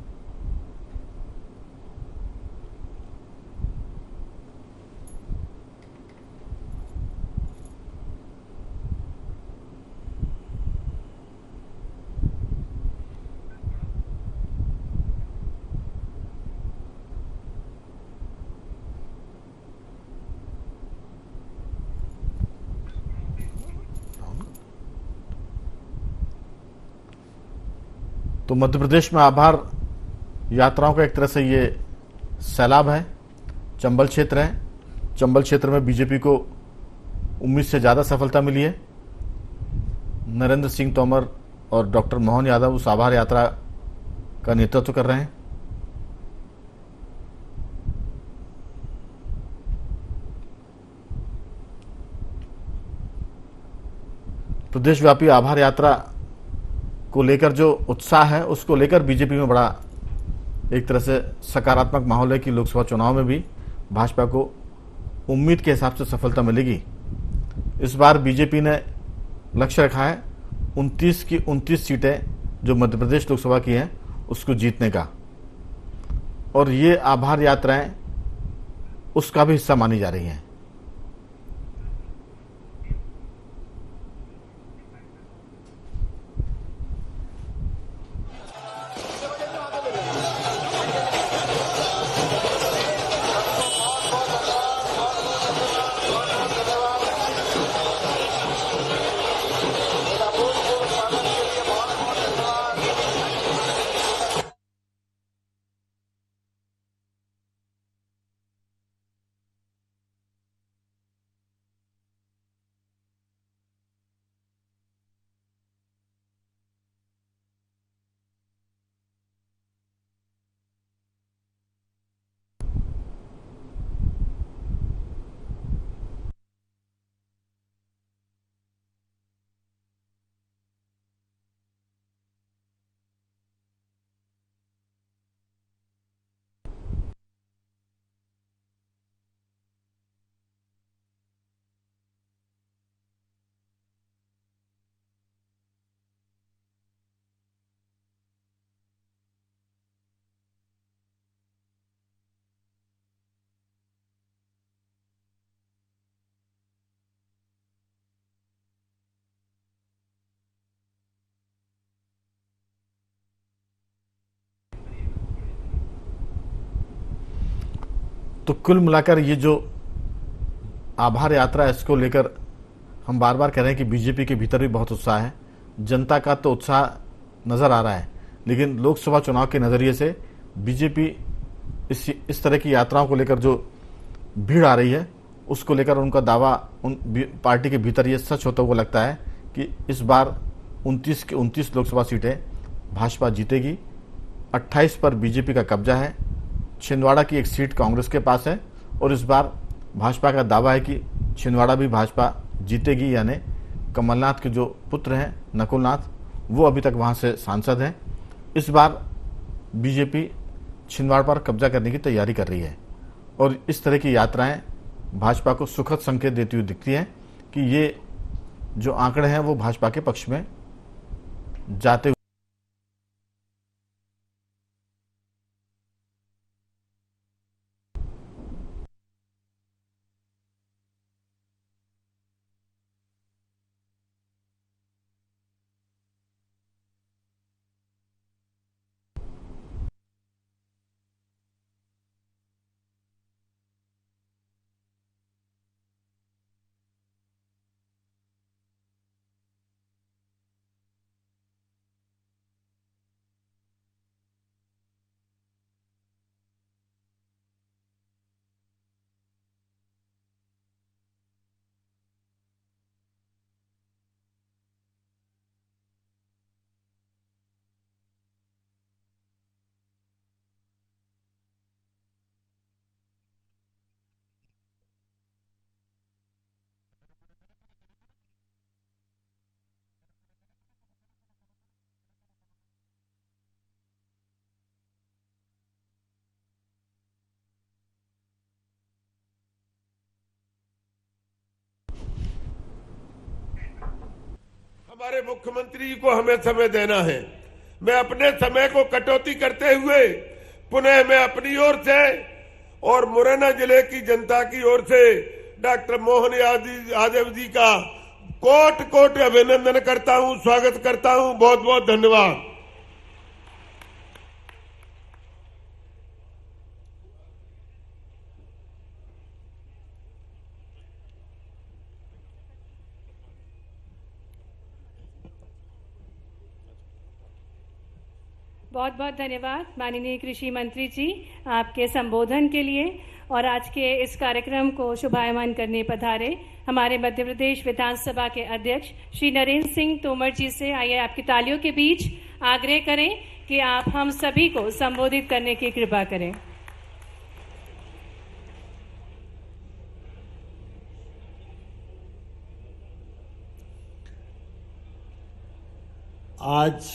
तो मध्य प्रदेश में आभार यात्राओं का एक तरह से ये सैलाब है। चंबल क्षेत्र है, चंबल क्षेत्र में बीजेपी को उम्मीद से ज़्यादा सफलता मिली है। नरेंद्र सिंह तोमर और डॉक्टर मोहन यादव उस आभार यात्रा का नेतृत्व कर रहे हैं। प्रदेशव्यापी आभार यात्रा को लेकर जो उत्साह है उसको लेकर बीजेपी में बड़ा एक तरह से सकारात्मक माहौल है कि लोकसभा चुनाव में भी भाजपा को उम्मीद के हिसाब से सफलता मिलेगी। इस बार बीजेपी ने लक्ष्य रखा है 29 की 29 सीटें जो मध्य प्रदेश लोकसभा की हैं उसको जीतने का, और ये आभार यात्राएं उसका भी हिस्सा मानी जा रही हैं। तो कुल मिलाकर ये जो आभार यात्रा है इसको लेकर हम बार बार कह रहे हैं कि बीजेपी के भीतर भी बहुत उत्साह है। जनता का तो उत्साह नज़र आ रहा है, लेकिन लोकसभा चुनाव के नज़रिए से बीजेपी इस तरह की यात्राओं को लेकर जो भीड़ आ रही है उसको लेकर उनका दावा पार्टी के भीतर ये सच होता हुआ लगता है कि इस बार 29 की 29 लोकसभा सीटें भाजपा जीतेगी। 28 पर बीजेपी का कब्जा है। छिंदवाड़ा की एक सीट कांग्रेस के पास है और इस बार भाजपा का दावा है कि छिंदवाड़ा भी भाजपा जीतेगी, यानी कमलनाथ के जो पुत्र हैं नकुलनाथ वो अभी तक वहां से सांसद हैं। इस बार बीजेपी छिंदवाड़ा पर कब्जा करने की तैयारी कर रही है और इस तरह की यात्राएं भाजपा को सुखद संकेत देती हुई दिखती हैं कि ये जो आंकड़े हैं वो भाजपा के पक्ष में जाते हमारे मुख्यमंत्री जी को हमें समय देना है। मैं अपने समय को कटौती करते हुए पुनः मैं अपनी ओर से और मुरैना जिले की जनता की ओर से डॉक्टर मोहन यादव जी का कोट कोट अभिनंदन करता हूं, स्वागत करता हूं। बहुत बहुत धन्यवाद। बहुत बहुत धन्यवाद माननीय कृषि मंत्री जी आपके संबोधन के लिए और आज के इस कार्यक्रम को शुभारंभ करने पधारे हमारे मध्य प्रदेश विधानसभा के अध्यक्ष श्री नरेंद्र सिंह तोमर जी से आइए आपकी तालियों के बीच आग्रह करें कि आप हम सभी को संबोधित करने की कृपा करें। आज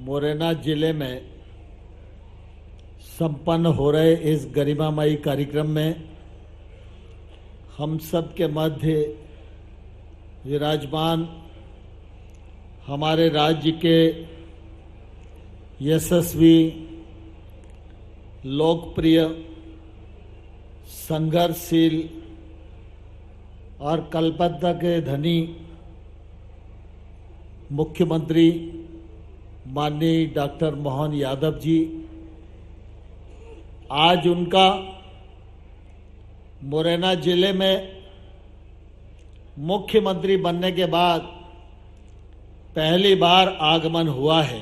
मुरैना जिले में संपन्न हो रहे इस गरिमामयी कार्यक्रम में हम सब के मध्य विराजमान हमारे राज्य के यशस्वी, लोकप्रिय, संघर्षशील और कल्पना के धनी मुख्यमंत्री माननीय डॉक्टर मोहन यादव जी, आज उनका मुरैना जिले में मुख्यमंत्री बनने के बाद पहली बार आगमन हुआ है।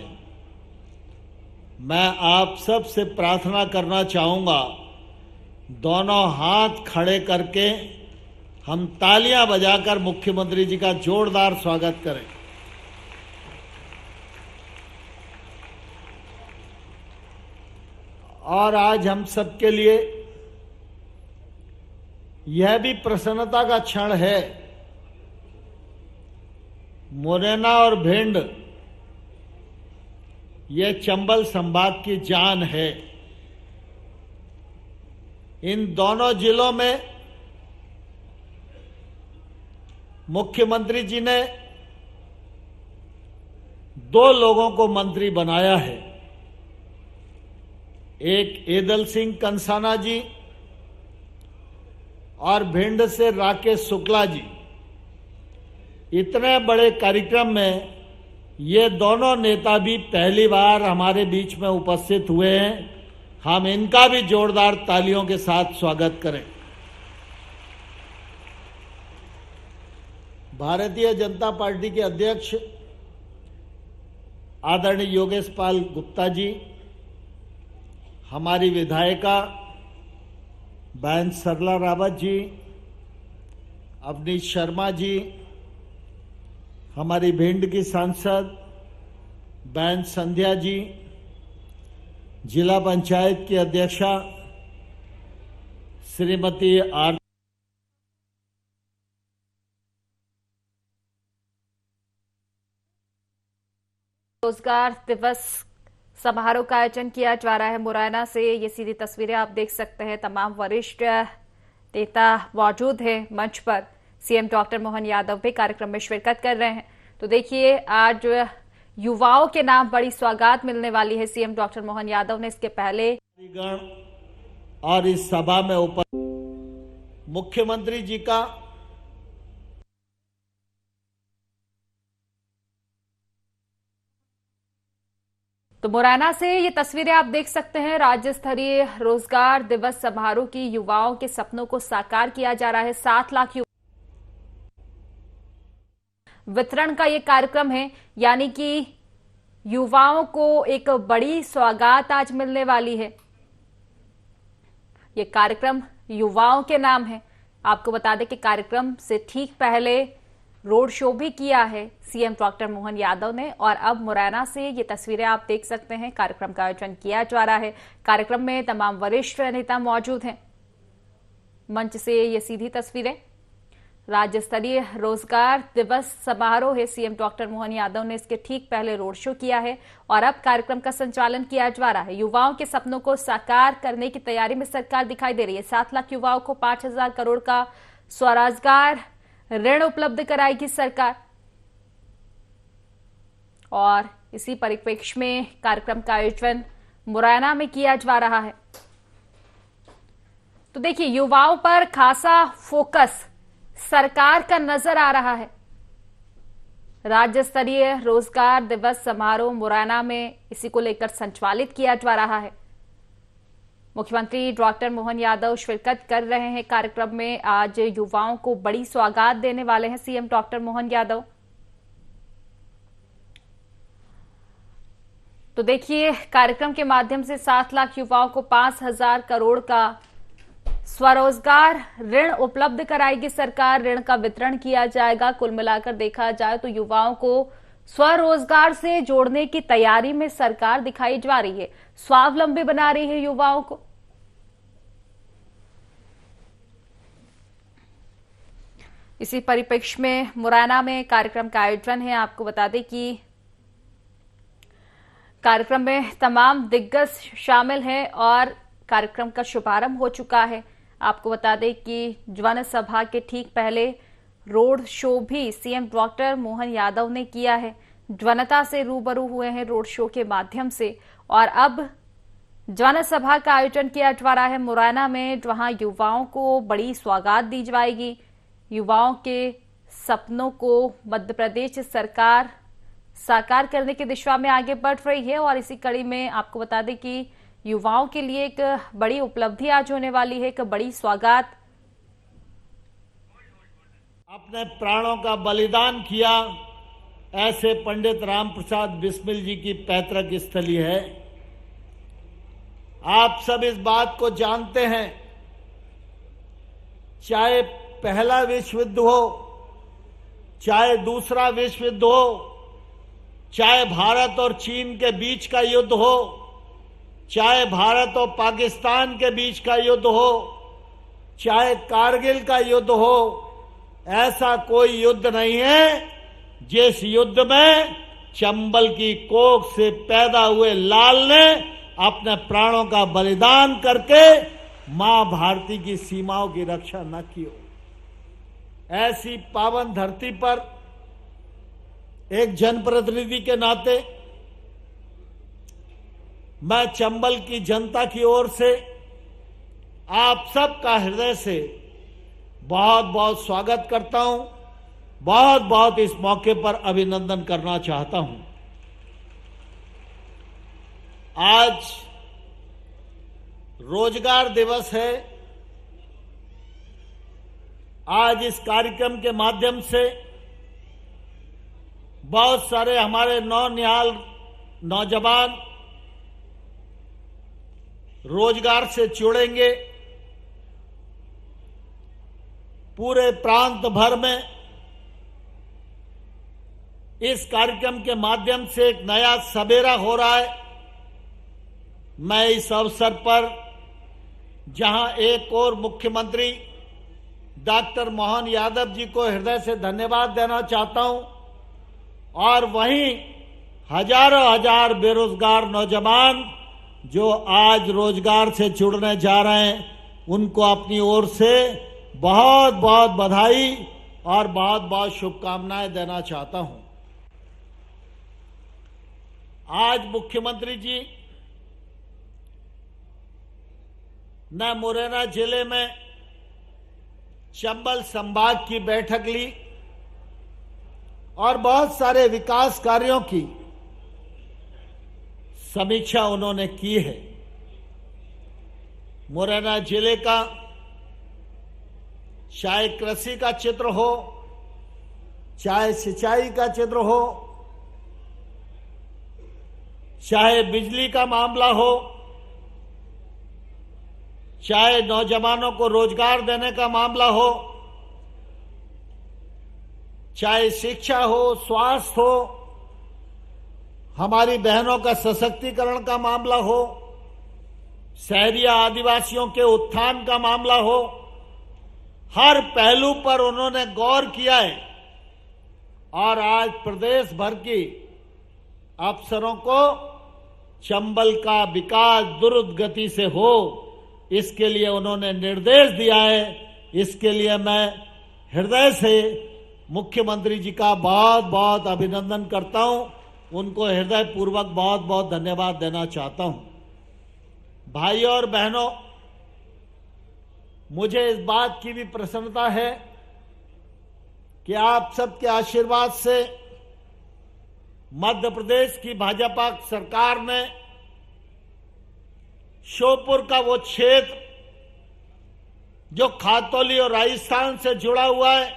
मैं आप सब से प्रार्थना करना चाहूँगा, दोनों हाथ खड़े करके हम तालियां बजाकर मुख्यमंत्री जी का जोरदार स्वागत करें। और आज हम सबके लिए यह भी प्रसन्नता का क्षण है, मुरैना और भिंड ये चंबल संभाग की जान है। इन दोनों जिलों में मुख्यमंत्री जी ने 2 लोगों को मंत्री बनाया है, एक एदल सिंह कंसाना जी और भिंड से राकेश शुक्ला जी। इतने बड़े कार्यक्रम में ये दोनों नेता भी पहली बार हमारे बीच में उपस्थित हुए हैं। हम इनका भी जोरदार तालियों के साथ स्वागत करें। भारतीय जनता पार्टी के अध्यक्ष आदरणीय योगेश पाल गुप्ता जी, हमारी विधायिका बहन सरला रावत जी, अवनीश शर्मा जी, हमारी भिंड की सांसद बहन संध्या जी, जिला पंचायत की अध्यक्षा श्रीमती आर रोजगार दिवस समारोह का आयोजन किया जा रहा है मुरैना से। ये सीधी तस्वीरें आप देख सकते हैं। तमाम वरिष्ठ नेता मौजूद हैं मंच पर। सीएम डॉक्टर मोहन यादव भी कार्यक्रम में शिरकत कर रहे हैं। तो देखिए, आज युवाओं के नाम बड़ी सौगात मिलने वाली है। सीएम डॉक्टर मोहन यादव ने इसके पहले और इस सभा में उपस्थित मुख्यमंत्री जी का तो मुरैना से ये तस्वीरें आप देख सकते हैं। राज्य स्तरीय रोजगार दिवस समारोह की युवाओं के सपनों को साकार किया जा रहा है। 7 लाख वितरण का ये कार्यक्रम है, यानी कि युवाओं को एक बड़ी सौगात आज मिलने वाली है। ये कार्यक्रम युवाओं के नाम है। आपको बता दें कि कार्यक्रम से ठीक पहले रोड शो भी किया है सीएम डॉक्टर मोहन यादव ने। और अब मुरैना से ये तस्वीरें आप देख सकते हैं। कार्यक्रम का आयोजन किया जा रहा है। कार्यक्रम में तमाम वरिष्ठ नेता मौजूद हैं। मंच से ये सीधी तस्वीरें। राज्य स्तरीय रोजगार दिवस समारोह है। सीएम डॉक्टर मोहन यादव ने इसके ठीक पहले रोड शो किया है और अब कार्यक्रम का संचालन किया जा रहा है। युवाओं के सपनों को साकार करने की तैयारी में सरकार दिखाई दे रही है। 7 लाख युवाओं को 5,000 करोड़ का स्वरोजगार ऋण उपलब्ध कराएगी सरकार। और इसी परिप्रेक्ष्य में कार्यक्रम का आयोजन मुरैना में किया जा रहा है। तो देखिए, युवाओं पर खासा फोकस सरकार का नजर आ रहा है। राज्य स्तरीय रोजगार दिवस समारोह मुरैना में इसी को लेकर संचालित किया जा रहा है। मुख्यमंत्री डॉक्टर मोहन यादव शिरकत कर रहे हैं कार्यक्रम में। आज युवाओं को बड़ी सौगात देने वाले हैं सीएम डॉक्टर मोहन यादव। तो देखिए, कार्यक्रम के माध्यम से 7 लाख युवाओं को 5,000 करोड़ का स्वरोजगार ऋण उपलब्ध कराएगी सरकार। ऋण का वितरण किया जाएगा। कुल मिलाकर देखा जाए तो युवाओं को स्वरोजगार से जोड़ने की तैयारी में सरकार दिखाई जा रही है, स्वावलंबी बना रही है युवाओं को। इसी परिप्रेक्ष्य में मुरैना में कार्यक्रम का आयोजन है। आपको बता दें कि कार्यक्रम में तमाम दिग्गज शामिल हैं और कार्यक्रम का शुभारंभ हो चुका है। आपको बता दें कि जन सभा के ठीक पहले रोड शो भी सीएम डॉक्टर मोहन यादव ने किया है। जनता से रूबरू हुए हैं रोड शो के माध्यम से और अब जन सभा का आयोजन किया जा रहा है मुरैना में, जहां युवाओं को बड़ी सौगात दी जाएगी। युवाओं के सपनों को मध्य प्रदेश सरकार साकार करने की दिशा में आगे बढ़ रही है और इसी कड़ी में आपको बता दें कि युवाओं के लिए एक बड़ी उपलब्धि आज होने वाली है, एक बड़ी सौगात। अपने प्राणों का बलिदान किया ऐसे पंडित राम प्रसाद बिस्मिल जी की पैतृक स्थली है। आप सब इस बात को जानते हैं, चाहे पहला विश्व युद्ध हो, चाहे दूसरा विश्व युद्ध हो, चाहे भारत और चीन के बीच का युद्ध हो, चाहे भारत और पाकिस्तान के बीच का युद्ध हो, चाहे कारगिल का युद्ध हो, ऐसा कोई युद्ध नहीं है जिस युद्ध में चंबल की कोख से पैदा हुए लाल ने अपने प्राणों का बलिदान करके मां भारती की सीमाओं की रक्षा न की हो। ऐसी पावन धरती पर एक जनप्रतिनिधि के नाते मैं चंबल की जनता की ओर से आप सबका हृदय से बहुत बहुत स्वागत करता हूं, बहुत बहुत इस मौके पर अभिनंदन करना चाहता हूं। आज रोजगार दिवस है। आज इस कार्यक्रम के माध्यम से बहुत सारे हमारे नौनिहाल नौजवान रोजगार से जुड़ेंगे। पूरे प्रांत भर में इस कार्यक्रम के माध्यम से एक नया सवेरा हो रहा है। मैं इस अवसर पर जहां एक और मुख्यमंत्री डॉक्टर मोहन यादव जी को हृदय से धन्यवाद देना चाहता हूं और वहीं हजारों हजार बेरोजगार नौजवान जो आज रोजगार से जुड़ने जा रहे हैं, उनको अपनी ओर से बहुत बहुत बधाई और बहुत बहुत शुभकामनाएं देना चाहता हूं। आज मुख्यमंत्री जी ने मुरैना जिले में चंबल संभाग की बैठक ली और बहुत सारे विकास कार्यों की समीक्षा उन्होंने की है। मुरैना जिले का चाहे कृषि का चित्र हो, चाहे सिंचाई का चित्र हो, चाहे बिजली का मामला हो, चाहे नौजवानों को रोजगार देने का मामला हो, चाहे शिक्षा हो, स्वास्थ्य हो, हमारी बहनों का सशक्तिकरण का मामला हो, शहरी आदिवासियों के उत्थान का मामला हो, हर पहलू पर उन्होंने गौर किया है और आज प्रदेश भर की अफसरों को चंबल का विकास द्रुत गति से हो, इसके लिए उन्होंने निर्देश दिया है। इसके लिए मैं हृदय से मुख्यमंत्री जी का बहुत बहुत अभिनंदन करता हूं, उनको हृदय पूर्वक बहुत बहुत धन्यवाद देना चाहता हूं। भाइयों और बहनों, मुझे इस बात की भी प्रसन्नता है कि आप सबके आशीर्वाद से मध्य प्रदेश की भाजपा सरकार ने श्योपुर का वो क्षेत्र जो खातौली और राजस्थान से जुड़ा हुआ है,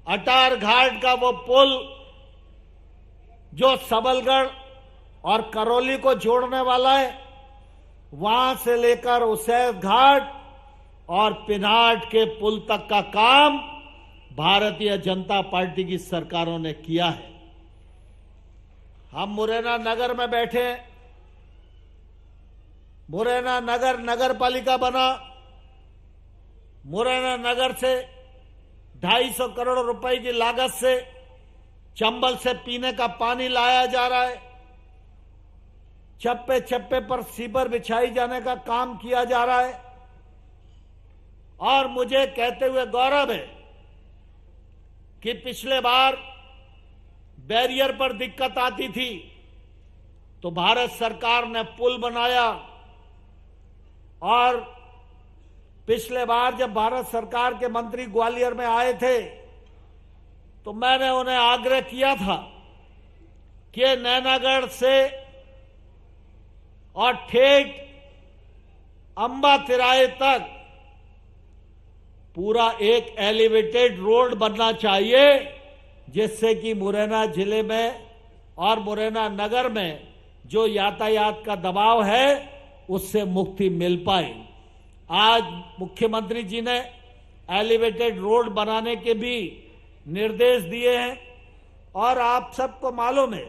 अटार घाट का वो पुल जो सबलगढ़ और करौली को जोड़ने वाला है, वहां से लेकर उसैद घाट और पिनाट के पुल तक का काम भारतीय जनता पार्टी की सरकारों ने किया है। हम मुरैना नगर में बैठे हैं। मुरैना नगर नगर पालिका बना। मुरैना नगर से 250 करोड़ रुपए की लागत से चंबल से पीने का पानी लाया जा रहा है। चप्पे चप्पे पर सीवर बिछाई जाने का काम किया जा रहा है। और मुझे कहते हुए गौरव है कि पिछले बार बैरियर पर दिक्कत आती थी तो भारत सरकार ने पुल बनाया, और पिछले बार जब भारत सरकार के मंत्री ग्वालियर में आए थे तो मैंने उन्हें आग्रह किया था कि नैनागढ़ से और ठेठ अंबा तिराहे तक पूरा एक एलिवेटेड रोड बनना चाहिए, जिससे कि मुरैना जिले में और मुरैना नगर में जो यातायात का दबाव है उससे मुक्ति मिल पाए। आज मुख्यमंत्री जी ने एलिवेटेड रोड बनाने के भी निर्देश दिए हैं, और आप सबको मालूम है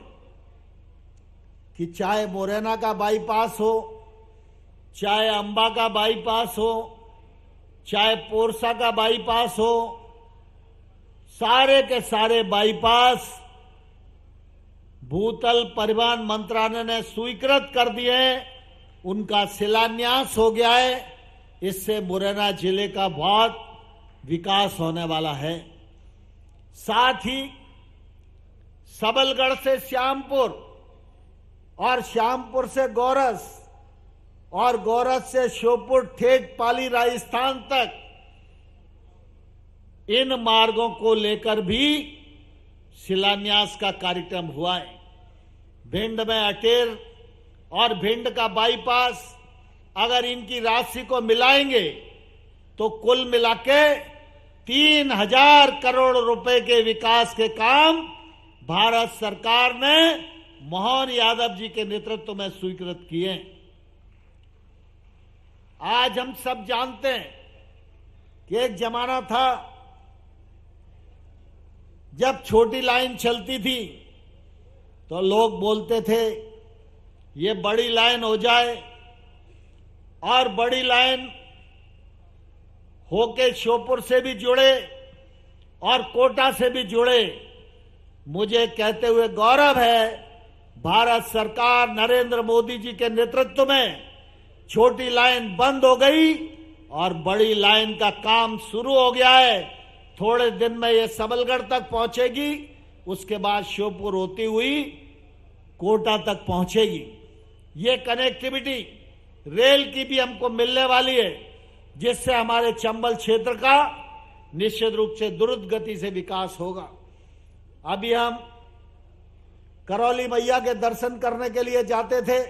कि चाहे मुरैना का बाईपास हो, चाहे अंबा का बाईपास हो, चाहे पोरसा का बाईपास हो, सारे के सारे बाईपास भूतल परिवहन मंत्रालय ने स्वीकृत कर दिए हैं, उनका शिलान्यास हो गया है। इससे मुरैना जिले का बहुत विकास होने वाला है। साथ ही सबलगढ़ से श्यामपुर और श्यामपुर से गोरस और गोरस से श्योपुर ठेठ पाली राजस्थान तक इन मार्गों को लेकर भी शिलान्यास का कार्यक्रम हुआ है। भिंड में अटेर और भिंड का बाईपास अगर इनकी राशि को मिलाएंगे तो कुल मिलाके 3000 करोड़ रुपए के विकास के काम भारत सरकार ने मोहन यादव जी के नेतृत्व में स्वीकृत किए। आज हम सब जानते हैं कि एक जमाना था जब छोटी लाइन चलती थी तो लोग बोलते थे ये बड़ी लाइन हो जाए, और बड़ी लाइन होके श्योपुर से भी जुड़े और कोटा से भी जुड़े। मुझे कहते हुए गौरव है, भारत सरकार नरेंद्र मोदी जी के नेतृत्व में छोटी लाइन बंद हो गई और बड़ी लाइन का काम शुरू हो गया है। थोड़े दिन में ये सबलगढ़ तक पहुंचेगी, उसके बाद श्योपुर होती हुई कोटा तक पहुंचेगी। ये कनेक्टिविटी रेल की भी हमको मिलने वाली है, जिससे हमारे चंबल क्षेत्र का निश्चित रूप से द्रुत गति से विकास होगा। अभी हम करौली मैया के दर्शन करने के लिए जाते थे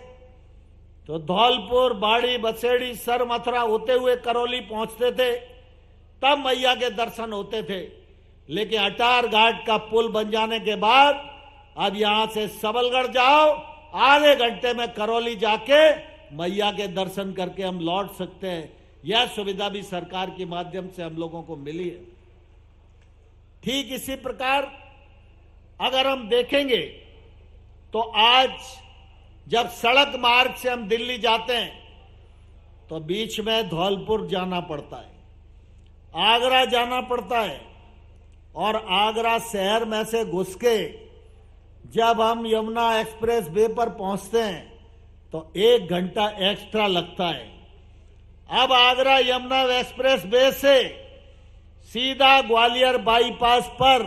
तो धौलपुर, बाड़ी, बसेड़ी, सर मथुरा होते हुए करौली पहुंचते थे, तब मैया के दर्शन होते थे। लेकिन अटार घाट का पुल बन जाने के बाद अब यहां से सबलगढ़ जाओ, आधे घंटे में करौली जाके मैया के दर्शन करके हम लौट सकते हैं। यह सुविधा भी सरकार के माध्यम से हम लोगों को मिली है। ठीक इसी प्रकार अगर हम देखेंगे तो आज जब सड़क मार्ग से हम दिल्ली जाते हैं तो बीच में धौलपुर जाना पड़ता है, आगरा जाना पड़ता है, और आगरा शहर में से घुस के जब हम यमुना एक्सप्रेस वे पर पहुंचते हैं तो 1 घंटा एक्स्ट्रा लगता है। अब आगरा यमुना एक्सप्रेस वे से सीधा ग्वालियर बाईपास पर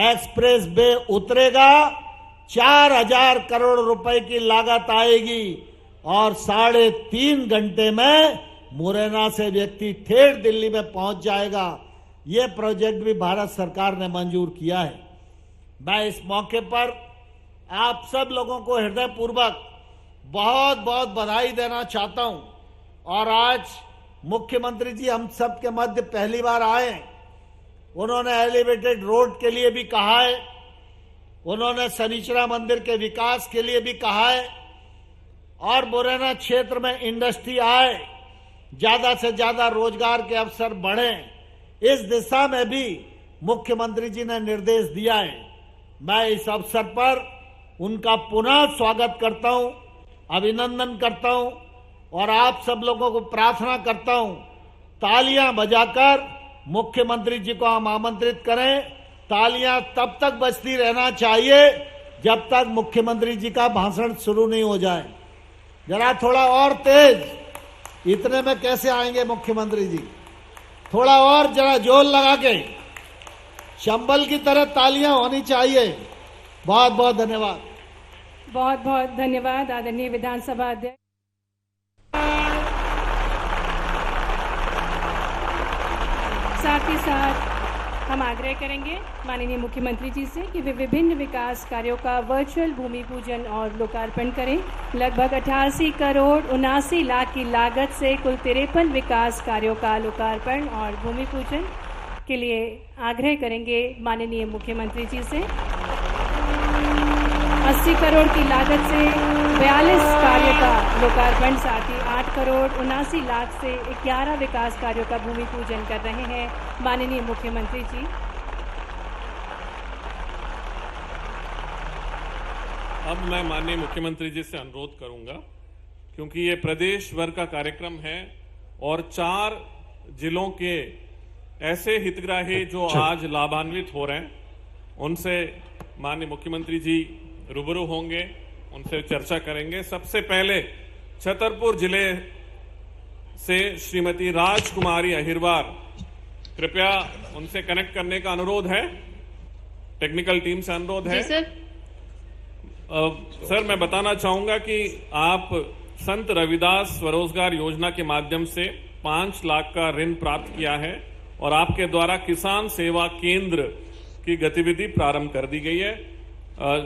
एक्सप्रेस वे उतरेगा, 4000 करोड़ रुपए की लागत आएगी और 3.5 घंटे में मुरैना से व्यक्ति ठेठ दिल्ली में पहुंच जाएगा। ये प्रोजेक्ट भी भारत सरकार ने मंजूर किया है। मैं इस मौके पर आप सब लोगों को हृदयपूर्वक बहुत बहुत बधाई देना चाहता हूं। और आज मुख्यमंत्री जी हम सब के मध्य पहली बार आए। उन्होंने एलिवेटेड रोड के लिए भी कहा है, उन्होंने शनिचरा मंदिर के विकास के लिए भी कहा है और मुरैना क्षेत्र में इंडस्ट्री आए, ज्यादा से ज्यादा रोजगार के अवसर बढ़े, इस दिशा में भी मुख्यमंत्री जी ने निर्देश दिया है। मैं इस अवसर पर उनका पुनः स्वागत करता हूं, अभिनंदन करता हूं और आप सब लोगों को प्रार्थना करता हूं, तालियां बजाकर मुख्यमंत्री जी को हम आमंत्रित करें। तालियां तब तक बजती रहना चाहिए जब तक मुख्यमंत्री जी का भाषण शुरू नहीं हो जाए। जरा थोड़ा और तेज, इतने में कैसे आएंगे मुख्यमंत्री जी? थोड़ा और जरा जोर लगा के, चंबल की तरह तालियां होनी चाहिए। बहुत बहुत धन्यवाद। बहुत बहुत धन्यवाद आदरणीय विधानसभा अध्यक्ष। साथ ही साथ हम आग्रह करेंगे माननीय मुख्यमंत्री जी से कि वे विभिन्न विकास कार्यों का वर्चुअल भूमि पूजन और लोकार्पण करें। लगभग 88 करोड़ 79 लाख की लागत से कुल 53 विकास कार्यों का लोकार्पण और भूमि पूजन के लिए आग्रह करेंगे माननीय मुख्यमंत्री जी से। 80 करोड़ की लागत से 42 कार्य का लोकार्पण, साथ ही 8 करोड़ 79 लाख से 11 विकास कार्यों का भूमि पूजन कर रहे हैं माननीय मुख्यमंत्री जी। अब मैं माननीय मुख्यमंत्री जी से अनुरोध करूंगा, क्योंकि ये प्रदेश भर का कार्यक्रम है और 4 जिलों के ऐसे हितग्राही जो आज लाभान्वित हो रहे हैं, उनसे माननीय मुख्यमंत्री जी रूबरू होंगे, उनसे चर्चा करेंगे। सबसे पहले छतरपुर जिले से श्रीमती राजकुमारी अहिरवार, कृपया उनसे कनेक्ट करने का अनुरोध है, टेक्निकल टीम से अनुरोध है। सर, मैं बताना चाहूंगा कि आप संत रविदास स्वरोजगार योजना के माध्यम से 5 लाख का ऋण प्राप्त किया है और आपके द्वारा किसान सेवा केंद्र की गतिविधि प्रारंभ कर दी गई है।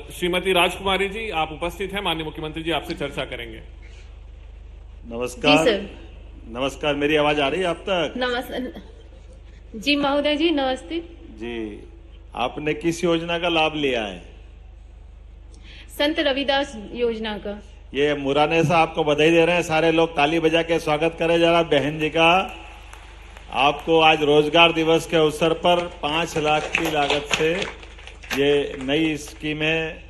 श्रीमती राजकुमारी जी, आप उपस्थित हैं, माननीय मुख्यमंत्री जी आपसे चर्चा करेंगे। नमस्कार। जी सर। नमस्कार, मेरी आवाज आ रही है आप तक? नमस्कार जी महोदय जी, नमस्ते जी। आपने किस योजना का लाभ लिया है? संत रविदास योजना का। ये मुराने से आपको बधाई दे रहे हैं, सारे लोग ताली बजा के स्वागत करें जरा बहन जी का। आपको आज रोजगार दिवस के अवसर पर 5 लाख की लागत से ये नई स्कीम है,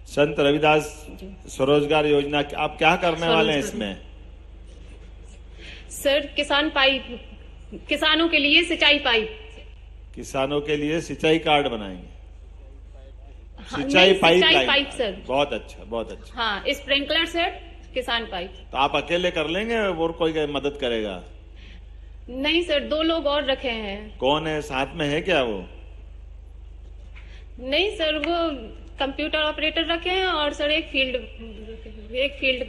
संत रविदास स्वरोजगार योजना। आप क्या करने वाले हैं इसमें? सर, किसान पाइप, किसानों के लिए सिंचाई पाइप। किसानों के लिए सिंचाई कार्ड बनाएंगे? सिंचाई पाइप सर। बहुत अच्छा, बहुत अच्छा। हाँ, स्प्रिंकलर सेट, किसान पाइप। तो आप अकेले कर लेंगे और कोई मदद करेगा? नहीं सर, 2 लोग और रखे हैं। कौन है साथ में, है क्या वो? नहीं सर, वो कंप्यूटर ऑपरेटर रखे हैं और सर एक फील्ड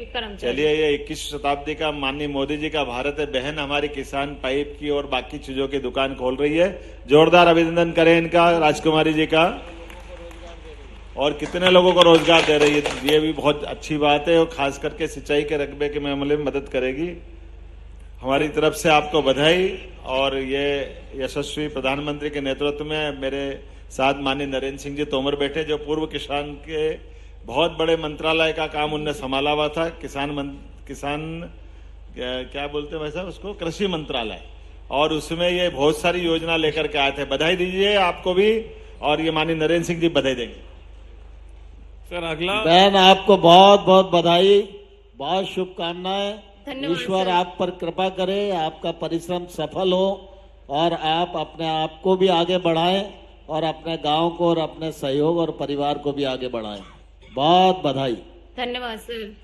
कर्मचारी। चलिए, ये 21वीं शताब्दी का माननीय मोदी जी का भारत है। बहन हमारी किसान पाइप की और बाकी चीजों की दुकान खोल रही है। जोरदार अभिनंदन करें इनका, राजकुमारी जी का। और कितने लोगों को रोजगार दे रही है, ये भी बहुत अच्छी बात है और खास करके सिंचाई के रकबे के मामले में मदद करेगी। हमारी तरफ से आपको बधाई। और ये यशस्वी प्रधानमंत्री के नेतृत्व में मेरे साथ माननीय नरेंद्र सिंह जी तोमर बैठे, जो पूर्व किसान के बहुत बड़े मंत्रालय का काम उनने संभाला हुआ था। किसान क्या बोलते हैं वैसा उसको, कृषि मंत्रालय, और उसमें ये बहुत सारी योजना लेकर के आए थे। बधाई दीजिए आपको भी, और ये माननीय नरेंद्र सिंह जी बधाई देंगे। सर, अगला। बहन, आपको बहुत बहुत बधाई, बहुत शुभकामनाएं। धन्यवाद ईश्वर सर। आप पर कृपा करे, आपका परिश्रम सफल हो और आप अपने आप को भी आगे बढ़ाएं और अपने गांव को और अपने सहयोग और परिवार को भी आगे बढ़ाएं। बहुत बधाई। धन्यवाद सर।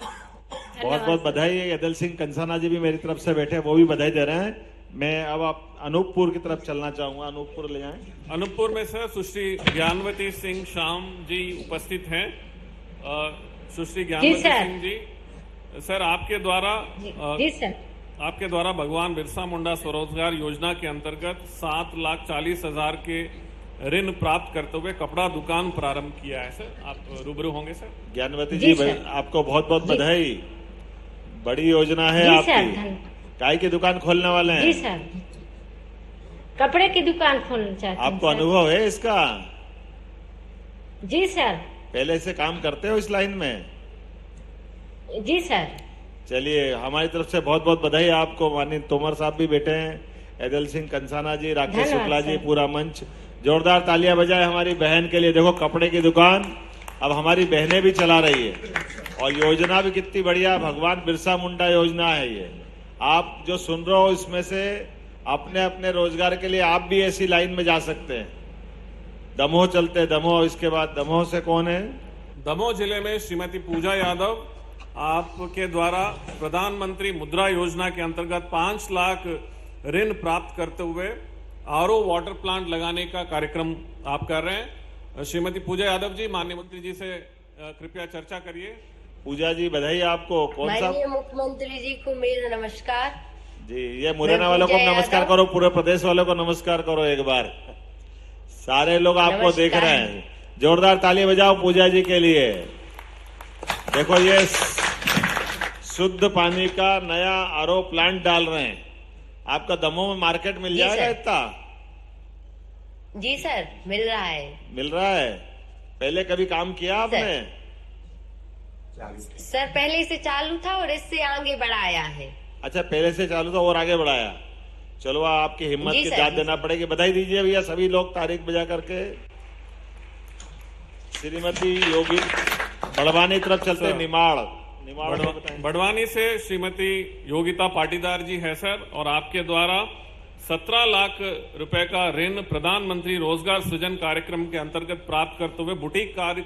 बहुत बहुत बधाई। यदल सिंह कंसाना जी भी मेरी तरफ से बैठे, वो भी बधाई दे रहे हैं। मैं अब आप अनूपपुर की तरफ चलना चाहूंगा, अनूपपुर ले जाएं। अनूपपुर में सर सुश्री ज्ञानवती सिंह शाम जी उपस्थित हैं। सुश्री ज्ञानवती सिंह जी, सर आपके द्वारा आपके द्वारा भगवान बिरसा मुंडा स्वरोजगार योजना के अंतर्गत 7,40,000 के ऋण प्राप्त करते हुए कपड़ा दुकान प्रारंभ किया है सर, आप रूबरू होंगे सर? ज्ञानवती जी आपको बहुत बहुत बधाई, बड़ी योजना है आपकी। काय की दुकान खोलने वाले हैं? जी सर, कपड़े की दुकान खोलना चाहते हैं। आपको अनुभव है इसका? जी सर। पहले से काम करते हो इस लाइन में? जी सर। चलिए, हमारी तरफ से बहुत बहुत बधाई आपको। माननीय तोमर साहब भी बैठे हैं, ऐदल सिंह कंसाना जी, राकेश शुक्ला जी, पूरा मंच, जोरदार तालियां बजाए हमारी बहन के लिए। देखो, कपड़े की दुकान अब हमारी बहनें भी चला रही है, और योजना भी कितनी बढ़िया, भगवान बिरसा मुंडा योजना है ये। आप जो सुन रहे हो इसमें से अपने अपने रोजगार के लिए आप भी ऐसी लाइन में जा सकते हैं। दमोह चलते हैं, दमोह, इसके बाद दमोह से कौन है? दमोह जिले में श्रीमती पूजा यादव, आपके द्वारा प्रधानमंत्री मुद्रा योजना के अंतर्गत 5 लाख ऋण प्राप्त करते हुए आरओ वाटर प्लांट लगाने का कार्यक्रम आप कर रहे हैं। श्रीमती पूजा यादव जी, माननीय मंत्री जी से कृपया चर्चा करिए। पूजा जी, बधाई आपको। कौन सा? माननीय मुख्यमंत्री जी को मेरा नमस्कार जी। ये मुरैना वालों को नमस्कार करो, पूरे प्रदेश वालों को नमस्कार करो एक बार। सारे लोग आपको देख रहे हैं, जोरदार ताली बजाओ पूजा जी के लिए। देखो, ये शुद्ध पानी का नया आरओ प्लांट डाल रहे हैं। आपका दमोह में मार्केट मिल जाएगा इतना? जी सर, मिल रहा है। मिल रहा है। पहले कभी काम किया आपने? सर, पहले से चालू था और इससे आगे बढ़ाया है। अच्छा, पहले से चालू था और आगे बढ़ाया। चलो, आपकी हिम्मत की दाद देना पड़ेगी। बधाई दीजिए भैया सभी लोग, तारीख बजा करके। श्रीमती योगी बड़वानी तरफ चलते, निमाड़ बड़वानी से श्रीमती योगिता पाटीदार जी है सर, और आपके द्वारा 17 लाख रुपए का ऋण प्रधानमंत्री रोजगार सृजन कार्यक्रम के अंतर्गत प्राप्त करते हुए बुटीक कार्य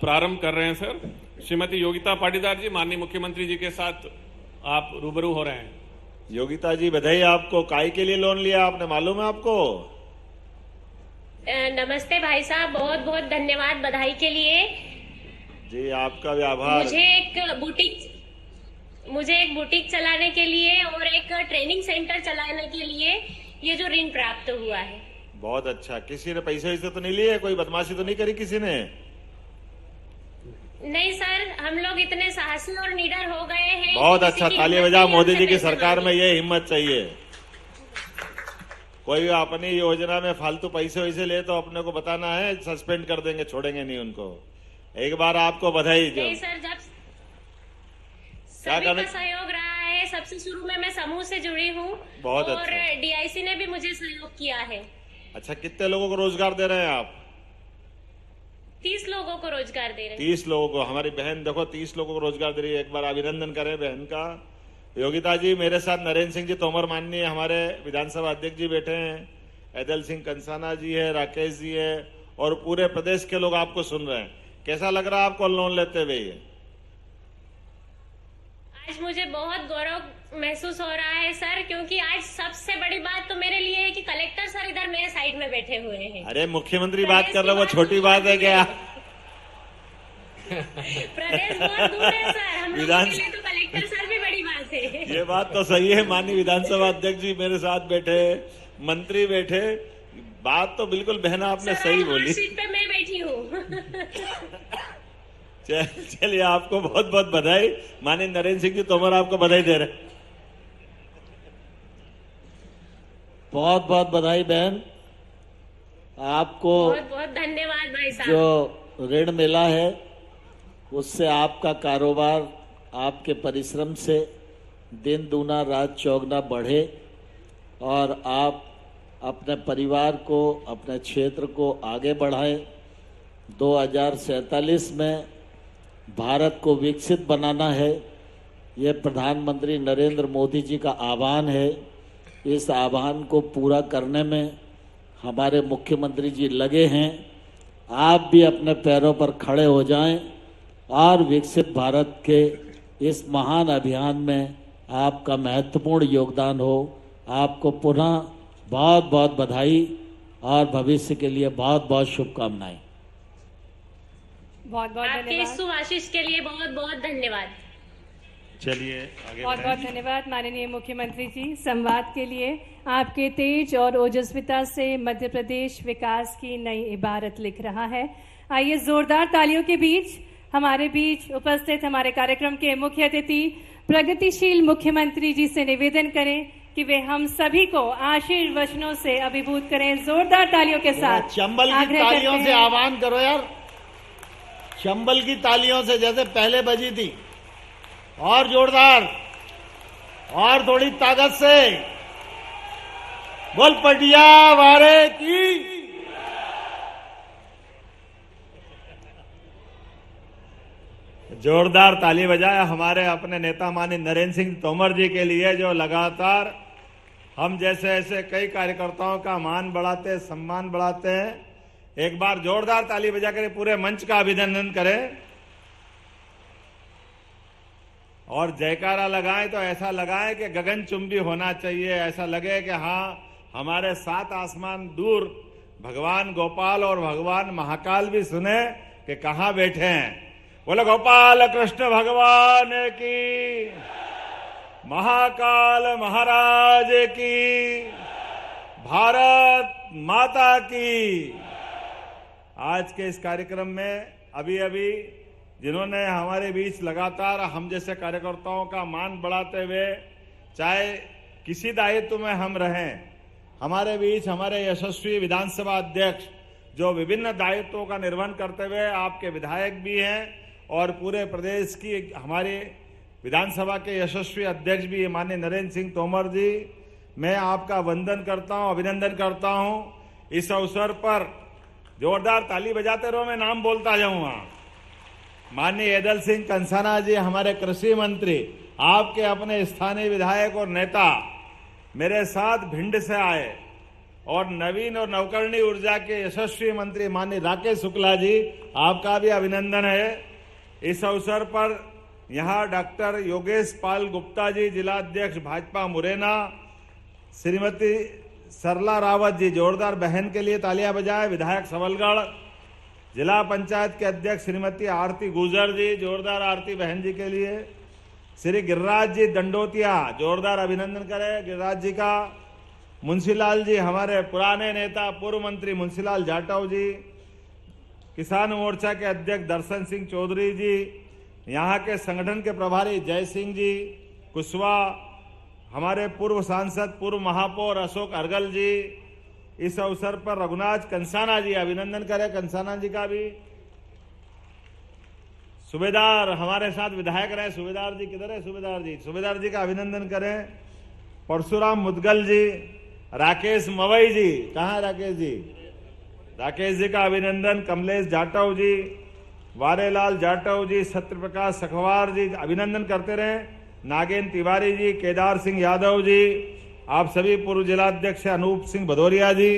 प्रारंभ कर रहे हैं सर। श्रीमती योगिता पाटीदार जी, माननीय मुख्यमंत्री जी के साथ आप रूबरू हो रहे हैं। योगिता जी, बधाई आपको। काय के लिए लोन लिया आपने, मालूम है आपको? नमस्ते भाई साहब, बहुत बहुत धन्यवाद बधाई के लिए जी। आपका भी आभार। मुझे एक बुटीक चलाने के लिए और एक ट्रेनिंग सेंटर चलाने के लिए ये जो ऋण प्राप्त हुआ है। बहुत अच्छा। किसी ने पैसे वैसे तो नहीं लिए? कोई बदमाशी तो नहीं करी किसी ने? नहीं सर, हम लोग इतने साहसी और निडर हो गए हैं। बहुत अच्छा, ताली बजाओ। मोदी जी की सरकार में ये हिम्मत चाहिए। कोई अपनी योजना में फालतू पैसे वैसे ले तो अपने को बताना है, सस्पेंड कर देंगे, छोड़ेंगे नहीं उनको। एक बार आपको बधाई। नहीं सर, जब सभी का सहयोग रहा है, सबसे शुरू में मैं समूह से जुड़ी हूँ। बहुत और अच्छा। डीआईसी ने भी मुझे सहयोग किया है। अच्छा, कितने लोगों को रोजगार दे रहे हैं आप? 30 लोगों को रोजगार दे रहे हैं। 30 लोगों को। हमारी बहन देखो 30 लोगों को रोजगार दे रही है। एक बार अभिनंदन करें बहन का। योगिता जी, मेरे साथ नरेंद्र सिंह जी तोमर माननीय हमारे विधानसभा अध्यक्ष जी बैठे हैं, ऐदल सिंह कंसाना जी है, राकेश जी है, और पूरे प्रदेश के लोग आपको सुन रहे हैं। कैसा लग रहा है आपको लोन लेते हुए? आज मुझे बहुत गौरव महसूस हो रहा है सर, क्योंकि आज सबसे बड़ी बात तो मेरे लिए है कि कलेक्टर सर इधर मेरे साइड में बैठे हुए हैं। अरे, मुख्यमंत्री बात कर रहे, वो छोटी बात है क्या? प्रदेश बहुत दूर है सर, हम लोगों के लिए तो कलेक्टर सर भी बड़ी बात है। ये बात तो सही है। माननीय विधानसभा अध्यक्ष जी मेरे साथ बैठे, मंत्री बैठे, बात तो बिल्कुल बहना आपने सही बोली। सीट पे मैं बैठी हूँ। चलिए, आपको बहुत बहुत बधाई। माननीय नरेंद्र सिंह जी तोमर आपको बधाई दे रहे। बहुत बहुत बधाई बहन आपको। बहुत बहुत धन्यवाद भाई साहब। जो ऋण मिला है उससे आपका कारोबार आपके परिश्रम से दिन दूना रात चौगुना बढ़े, और आप अपने परिवार को, अपने क्षेत्र को आगे बढ़ाएं। 2047 में भारत को विकसित बनाना है, यह प्रधानमंत्री नरेंद्र मोदी जी का आह्वान है। इस आह्वान को पूरा करने में हमारे मुख्यमंत्री जी लगे हैं। आप भी अपने पैरों पर खड़े हो जाएं और विकसित भारत के इस महान अभियान में आपका महत्वपूर्ण योगदान हो, आपको पुनः बहुत बहुत बधाई और भविष्य के लिए बहुत बहुत शुभकामनाएं। बहुत बहुत आपके धन्यवाद। शुभ आशीष के लिए बहुत बहुत धन्यवाद। चलिए आगे बहुत बढ़ें। बहुत धन्यवाद माननीय मुख्यमंत्री जी। संवाद के लिए आपके तेज और ओजस्विता से मध्य प्रदेश विकास की नई इबारत लिख रहा है। आइए जोरदार तालियों के बीच हमारे बीच उपस्थित हमारे कार्यक्रम के मुख्य अतिथि प्रगतिशील मुख्यमंत्री जी से निवेदन करें कि वे हम सभी को आशीर्वचनों से अभिभूत करें। जोरदार तालियों के साथ चंबल की आग्रह करते तालियों से हैं। आह्वान करो यार, चंबल की तालियों से जैसे पहले बजी थी, और जोरदार और थोड़ी ताकत से बोल पटिया वारे की। जोरदार ताली बजाए हमारे अपने नेता माननीय नरेंद्र सिंह तोमर जी के लिए, जो लगातार हम जैसे ऐसे कई कार्यकर्ताओं का मान बढ़ाते, सम्मान बढ़ाते हैं। एक बार जोरदार ताली बजाकर पूरे मंच का अभिनंदन करें और जयकारा लगाएं तो ऐसा लगाएं कि गगनचुंबी होना चाहिए। ऐसा लगे कि हाँ, हमारे 7 आसमान दूर भगवान गोपाल और भगवान महाकाल भी सुने कि कहाँ बैठे हैं। बोलो गोपाल कृष्ण भगवान की, महाकाल महाराज की, भारत माता की। आज के इस कार्यक्रम में अभी अभी जिन्होंने हमारे बीच लगातार हम जैसे कार्यकर्ताओं का मान बढ़ाते हुए, चाहे किसी दायित्व में हम रहें, हमारे बीच हमारे यशस्वी विधानसभा अध्यक्ष जो विभिन्न दायित्वों का निर्वहन करते हुए आपके विधायक भी हैं और पूरे प्रदेश की हमारे विधानसभा के यशस्वी अध्यक्ष भी माननीय नरेंद्र सिंह तोमर जी, मैं आपका वंदन करता हूं, अभिनंदन करता हूं। इस अवसर पर जोरदार ताली बजाते रहो, मैं नाम बोलता जाऊंगा। माननीय एदल सिंह कंसाना जी हमारे कृषि मंत्री, आपके अपने स्थानीय विधायक और नेता मेरे साथ भिंड से आए, और नवीन और नवकरणीय ऊर्जा के यशस्वी मंत्री माननीय राकेश शुक्ला जी, आपका भी अभिनंदन है। इस अवसर पर यहाँ डॉक्टर योगेश पाल गुप्ता जी, जिला अध्यक्ष भाजपा मुरैना, श्रीमती सरला रावत जी, जोरदार बहन के लिए तालियां बजाएं। विधायक सबलगढ़, जिला पंचायत के अध्यक्ष श्रीमती आरती गुजर जी, जोरदार आरती बहन जी के लिए। श्री गिरिराज जी दंडोतिया, जोरदार अभिनंदन करें गिरिराज जी का। मुंशीलाल जी हमारे पुराने नेता पूर्व मंत्री मुंशीलाल जाटव जी, किसान मोर्चा के अध्यक्ष दर्शन सिंह चौधरी जी, यहाँ के संगठन के प्रभारी जय सिंह जी कुशवाहा, हमारे पूर्व सांसद पूर्व महापौर अशोक अर्गल जी। इस अवसर पर रघुनाथ कंसाना जी, अभिनंदन करें कंसाना जी का भी। सूबेदार हमारे साथ विधायक रहे, सूबेदार जी किधर है? सूबेदार जी का अभिनंदन करें। परशुराम मुदगल जी, राकेश मवई जी, कहाँ राकेश जी? राकेश जी का अभिनंदन। कमलेश जाटव जी, वारेलाल जाटव जी, सत्यप्रकाश सखवार जी, अभिनंदन करते रहे। नागेंद्र तिवारी जी, केदार सिंह यादव जी, आप सभी पूर्व जिलाध्यक्ष अनूप सिंह भदौरिया जी।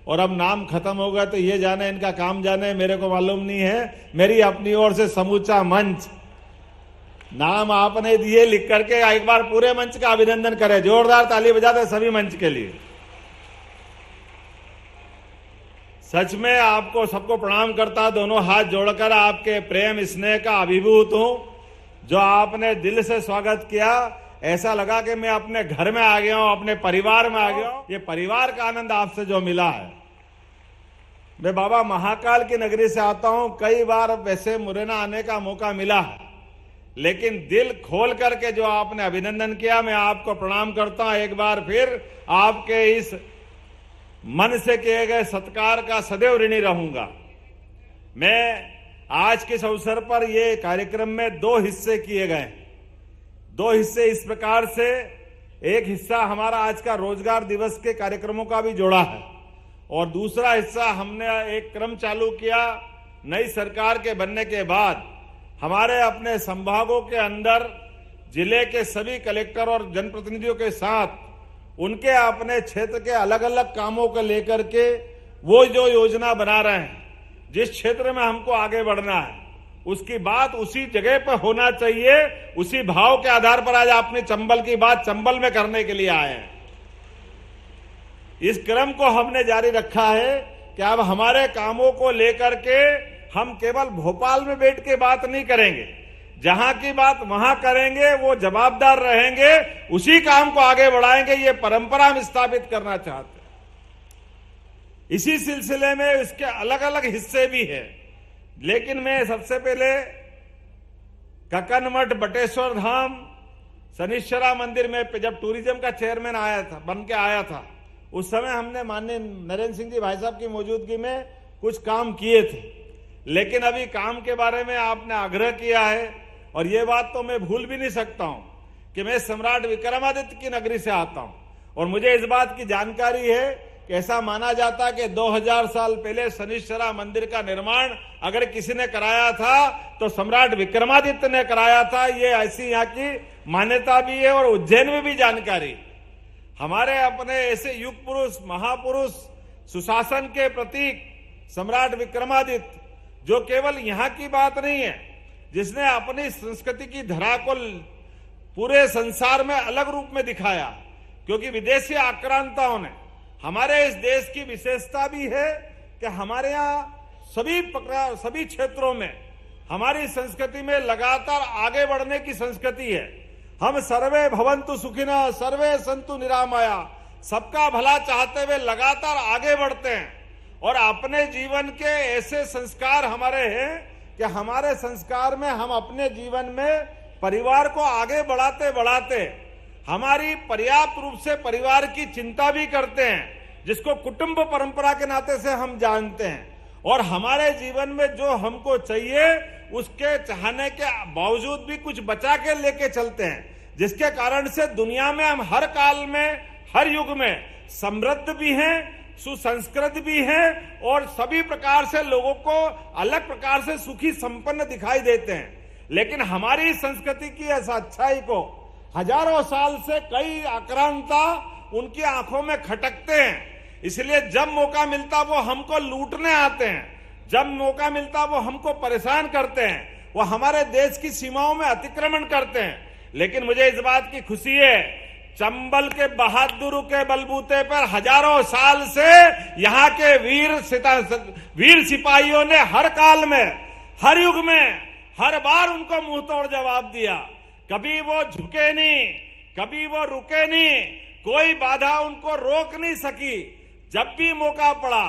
और अब नाम खत्म होगा तो ये जाने, इनका काम जाने, मेरे को मालूम नहीं है। मेरी अपनी ओर से समूचा मंच, नाम आपने दिए लिख करके एक बार पूरे मंच का अभिनंदन करें। जोरदार ताली बजाते सभी मंच के लिए। सच में आपको सबको प्रणाम करता, दोनों हाथ जोड़कर आपके प्रेम स्नेह का अभिभूत हूं। जो आपने दिल से स्वागत किया, ऐसा लगा कि मैं अपने घर में आ गया हूं, अपने परिवार में आ गया हूं। ये परिवार का आनंद आपसे जो मिला है। मैं बाबा महाकाल की नगरी से आता हूं, कई बार वैसे मुरैना आने का मौका मिला है, लेकिन दिल खोल करके जो आपने अभिनंदन किया, मैं आपको प्रणाम करता हूं। एक बार फिर आपके इस मन से किए गए सत्कार का सदैव ऋणी रहूंगा। मैं आज के इस अवसर पर ये कार्यक्रम में 2 हिस्से किए गए। 2 हिस्से इस प्रकार से, एक हिस्सा हमारा आज का रोजगार दिवस के कार्यक्रमों का भी जोड़ा है, और दूसरा हिस्सा हमने एक क्रम चालू किया। नई सरकार के बनने के बाद हमारे अपने संभागों के अंदर जिले के सभी कलेक्टर और जनप्रतिनिधियों के साथ उनके अपने क्षेत्र के अलग अलग कामों को लेकर के वो जो योजना बना रहे हैं, जिस क्षेत्र में हमको आगे बढ़ना है, उसकी बात उसी जगह पर होना चाहिए। उसी भाव के आधार पर आज आपने चंबल की बात चंबल में करने के लिए आए हैं। इस क्रम को हमने जारी रखा है कि अब हमारे कामों को लेकर के हम केवल भोपाल में बैठ के बात नहीं करेंगे, जहां की बात वहां करेंगे, वो जवाबदार रहेंगे, उसी काम को आगे बढ़ाएंगे। ये परंपरा हम स्थापित करना चाहते हैं। इसी सिलसिले में इसके अलग अलग हिस्से भी हैं, लेकिन मैं सबसे पहले ककनमठ, बटेश्वर धाम, शनिश्चरा मंदिर में जब टूरिज्म का चेयरमैन बन के आया था, उस समय हमने माननीय नरेंद्र सिंह जी भाई साहब की मौजूदगी में कुछ काम किए थे। लेकिन अभी काम के बारे में आपने आग्रह किया है, और ये बात तो मैं भूल भी नहीं सकता हूं कि मैं सम्राट विक्रमादित्य की नगरी से आता हूं, और मुझे इस बात की जानकारी है कि ऐसा माना जाता है कि 2000 साल पहले शनिश्चरा मंदिर का निर्माण अगर किसी ने कराया था तो सम्राट विक्रमादित्य ने कराया था। ये ऐसी यहाँ की मान्यता भी है, और उज्जैन में भी जानकारी। हमारे अपने ऐसे युग पुरुष, महापुरुष, सुशासन के प्रतीक सम्राट विक्रमादित्य, जो केवल यहाँ की बात नहीं है, जिसने अपनी संस्कृति की धरा को पूरे संसार में अलग रूप में दिखाया, क्योंकि विदेशी आक्रांताओं ने हमारे इस देश की विशेषता भी है कि हमारे यहाँ सभी क्षेत्रों में हमारी संस्कृति में लगातार आगे बढ़ने की संस्कृति है। हम सर्वे भवन्तु सुखिनः, सर्वे सन्तु निरामया, सबका भला चाहते हुए लगातार आगे बढ़ते हैं। और अपने जीवन के ऐसे संस्कार हमारे हैं कि हमारे संस्कार में हम अपने जीवन में परिवार को आगे बढ़ाते बढ़ाते हमारी पर्याप्त रूप से परिवार की चिंता भी करते हैं, जिसको कुटुंब परंपरा के नाते से हम जानते हैं। और हमारे जीवन में जो हमको चाहिए उसके चाहने के बावजूद भी कुछ बचा के लेके चलते हैं, जिसके कारण से दुनिया में हम हर काल में, हर युग में समृद्ध भी हैं, सुसंस्कृत भी हैं, और सभी प्रकार से लोगों को अलग प्रकार से सुखी संपन्न दिखाई देते हैं। लेकिन हमारी संस्कृति की इस अच्छाई को हजारों साल से कई आक्रांता उनकी आंखों में खटकते हैं। इसलिए जब मौका मिलता वो हमको लूटने आते हैं, जब मौका मिलता वो हमको परेशान करते हैं, वो हमारे देश की सीमाओं में अतिक्रमण करते हैं। लेकिन मुझे इस बात की खुशी है, चंबल के बहादुर के बलबूते पर हजारों साल से यहाँ के वीर सिपाहियों ने हर काल में, हर युग में, हर बार उनको मुंह तोड़ जवाब दिया। कभी वो झुके नहीं, कभी वो रुके नहीं, कोई बाधा उनको रोक नहीं सकी। जब भी मौका पड़ा,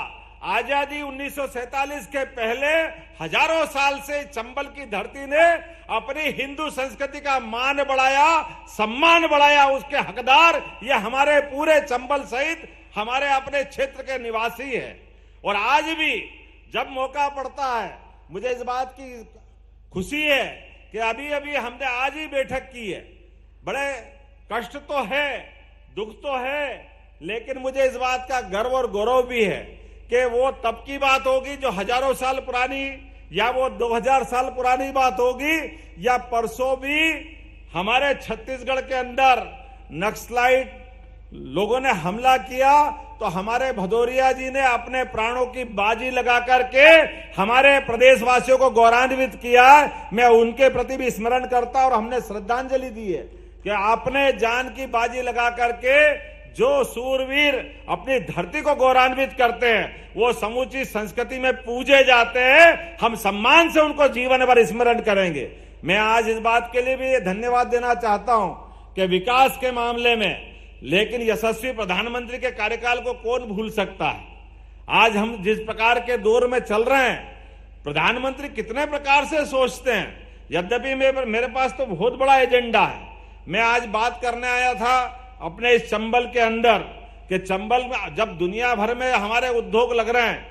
आजादी 1947 के पहले हजारों साल से चंबल की धरती ने अपनी हिंदू संस्कृति का मान बढ़ाया, सम्मान बढ़ाया। उसके हकदार ये हमारे पूरे चंबल सहित हमारे अपने क्षेत्र के निवासी हैं। और आज भी जब मौका पड़ता है, मुझे इस बात की खुशी है कि अभी अभी हमने आज ही बैठक की है। बड़े कष्ट तो है, दुख तो है, लेकिन मुझे इस बात का गर्व और गौरव भी है कि वो तब की बात होगी जो हजारों साल पुरानी, या वो 2000 साल पुरानी बात होगी, या परसों भी हमारे छत्तीसगढ़ के अंदर नक्सलाइट लोगों ने हमला किया तो हमारे भदौरिया जी ने अपने प्राणों की बाजी लगा करके हमारे प्रदेशवासियों को गौरवान्वित किया। मैं उनके प्रति भी स्मरण करता और हमने श्रद्धांजलि दी है कि आपने जान की बाजी लगा करके जो सूरवीर अपनी धरती को गौरवान्वित करते हैं, वो समूची संस्कृति में पूजे जाते हैं। हम सम्मान से उनको जीवन भर स्मरण करेंगे। मैं आज इस बात के लिए भी धन्यवाद देना चाहता हूं कि विकास के मामले में, लेकिन यशस्वी प्रधानमंत्री के कार्यकाल को कौन भूल सकता है। आज हम जिस प्रकार के दौर में चल रहे हैं, प्रधानमंत्री कितने प्रकार से सोचते हैं। यद्यपि मेरे पास तो बहुत बड़ा एजेंडा है। मैं आज बात करने आया था अपने इस चंबल के अंदर कि चंबल में जब दुनिया भर में हमारे उद्योग लग रहे हैं,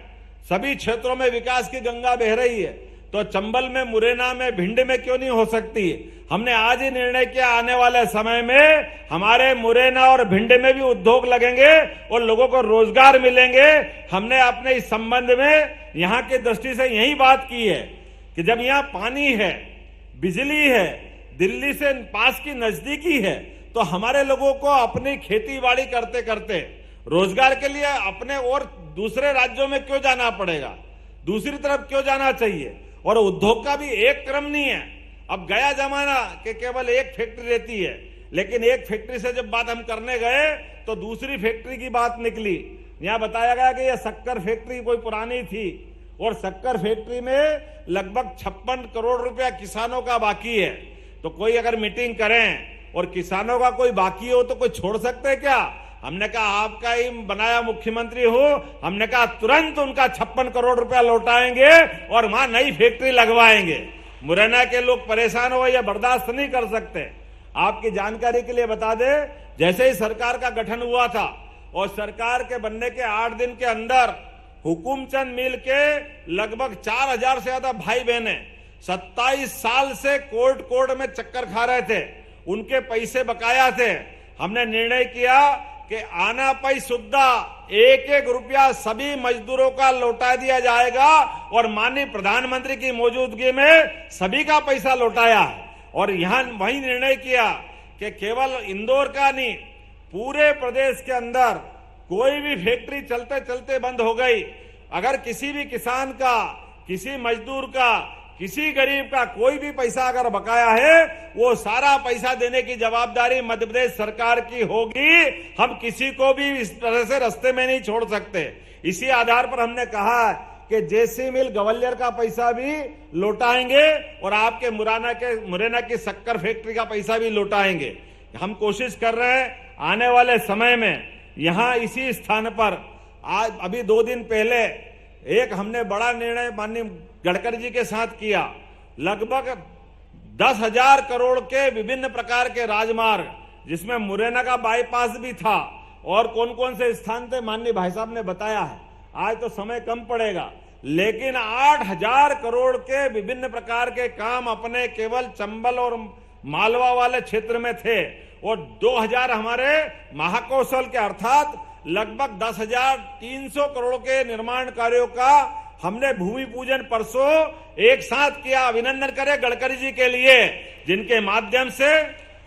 सभी क्षेत्रों में विकास की गंगा बह रही है, तो चंबल में, मुरैना में, भिंड में क्यों नहीं हो सकती। हमने आज ही निर्णय किया, आने वाले समय में हमारे मुरैना और भिंड में भी उद्योग लगेंगे और लोगों को रोजगार मिलेंगे। हमने अपने इस संबंध में यहाँ की दृष्टि से यही बात की है कि जब यहाँ पानी है, बिजली है, दिल्ली से पास की नजदीकी है, तो हमारे लोगों को अपनी खेती बाड़ी करते करते रोजगार के लिए अपने और दूसरे राज्यों में क्यों जाना पड़ेगा, दूसरी तरफ क्यों जाना चाहिए। और उद्योग का भी एक क्रम नहीं है। अब गया जमाना कि केवल एक फैक्ट्री रहती है, लेकिन एक फैक्ट्री से जब बात हम करने गए तो दूसरी फैक्ट्री की बात निकली। यहाँ बताया गया कि यह शक्कर फैक्ट्री कोई पुरानी थी और शक्कर फैक्ट्री में लगभग 56 करोड़ रुपया किसानों का बाकी है। तो कोई अगर मीटिंग करें और किसानों का कोई बाकी हो तो कोई छोड़ सकते हैं क्या? हमने कहा आपका ही बनाया मुख्यमंत्री हो, हमने कहा तुरंत उनका 56 करोड़ रुपया लौटाएंगे और वहां नई फैक्ट्री लगवाएंगे। मुरैना के लोग परेशान हो, यह बर्दाश्त नहीं कर सकते। आपकी जानकारी के लिए बता दे, जैसे ही सरकार का गठन हुआ था और सरकार के बनने के 8 दिन के अंदर हुकुमचंद मिल के लगभग 4000 से ज्यादा भाई बहने 27 साल से कोर्ट में चक्कर खा रहे थे, उनके पैसे बकाया थे। हमने निर्णय किया कि आना पई सुद्धा 1-1 रुपया सभी मजदूरों का लौटा दिया जाएगा और माननीय प्रधानमंत्री की मौजूदगी में सभी का पैसा लौटाया है। और यहां वही निर्णय किया कि केवल इंदौर का नहीं, पूरे प्रदेश के अंदर कोई भी फैक्ट्री चलते चलते बंद हो गई, अगर किसी भी किसान का, किसी मजदूर का, किसी गरीब का कोई भी पैसा अगर बकाया है, वो सारा पैसा देने की जवाबदारी मध्य प्रदेश सरकार की होगी। हम किसी को भी इस तरह से रास्ते में नहीं छोड़ सकते। इसी आधार पर हमने कहा कि जेसी मिल ग्वालियर का पैसा भी लौटाएंगे और आपके मुरैना की शक्कर फैक्ट्री का पैसा भी लौटाएंगे। हम कोशिश कर रहे हैं आने वाले समय में यहां इसी स्थान पर, आज अभी 2 दिन पहले एक हमने बड़ा निर्णय माननीय गडकरी जी के साथ किया। लगभग 10,000 करोड़ के विभिन्न प्रकार के राजमार्ग, जिसमें मुरैना का बाईपास भी था और कौन कौन से स्थान थे माननीय भाई साहब ने बताया है। आज तो समय कम पड़ेगा, लेकिन 8,000 करोड़ के विभिन्न प्रकार के काम अपने केवल चंबल और मालवा वाले क्षेत्र में थे और 2,000 हमारे महाकौशल के अर्थात लगभग 10,300 करोड़ के निर्माण कार्यों का हमने भूमि पूजन परसों एक साथ किया। अभिनंदन करें गडकरी जी के लिए, जिनके माध्यम से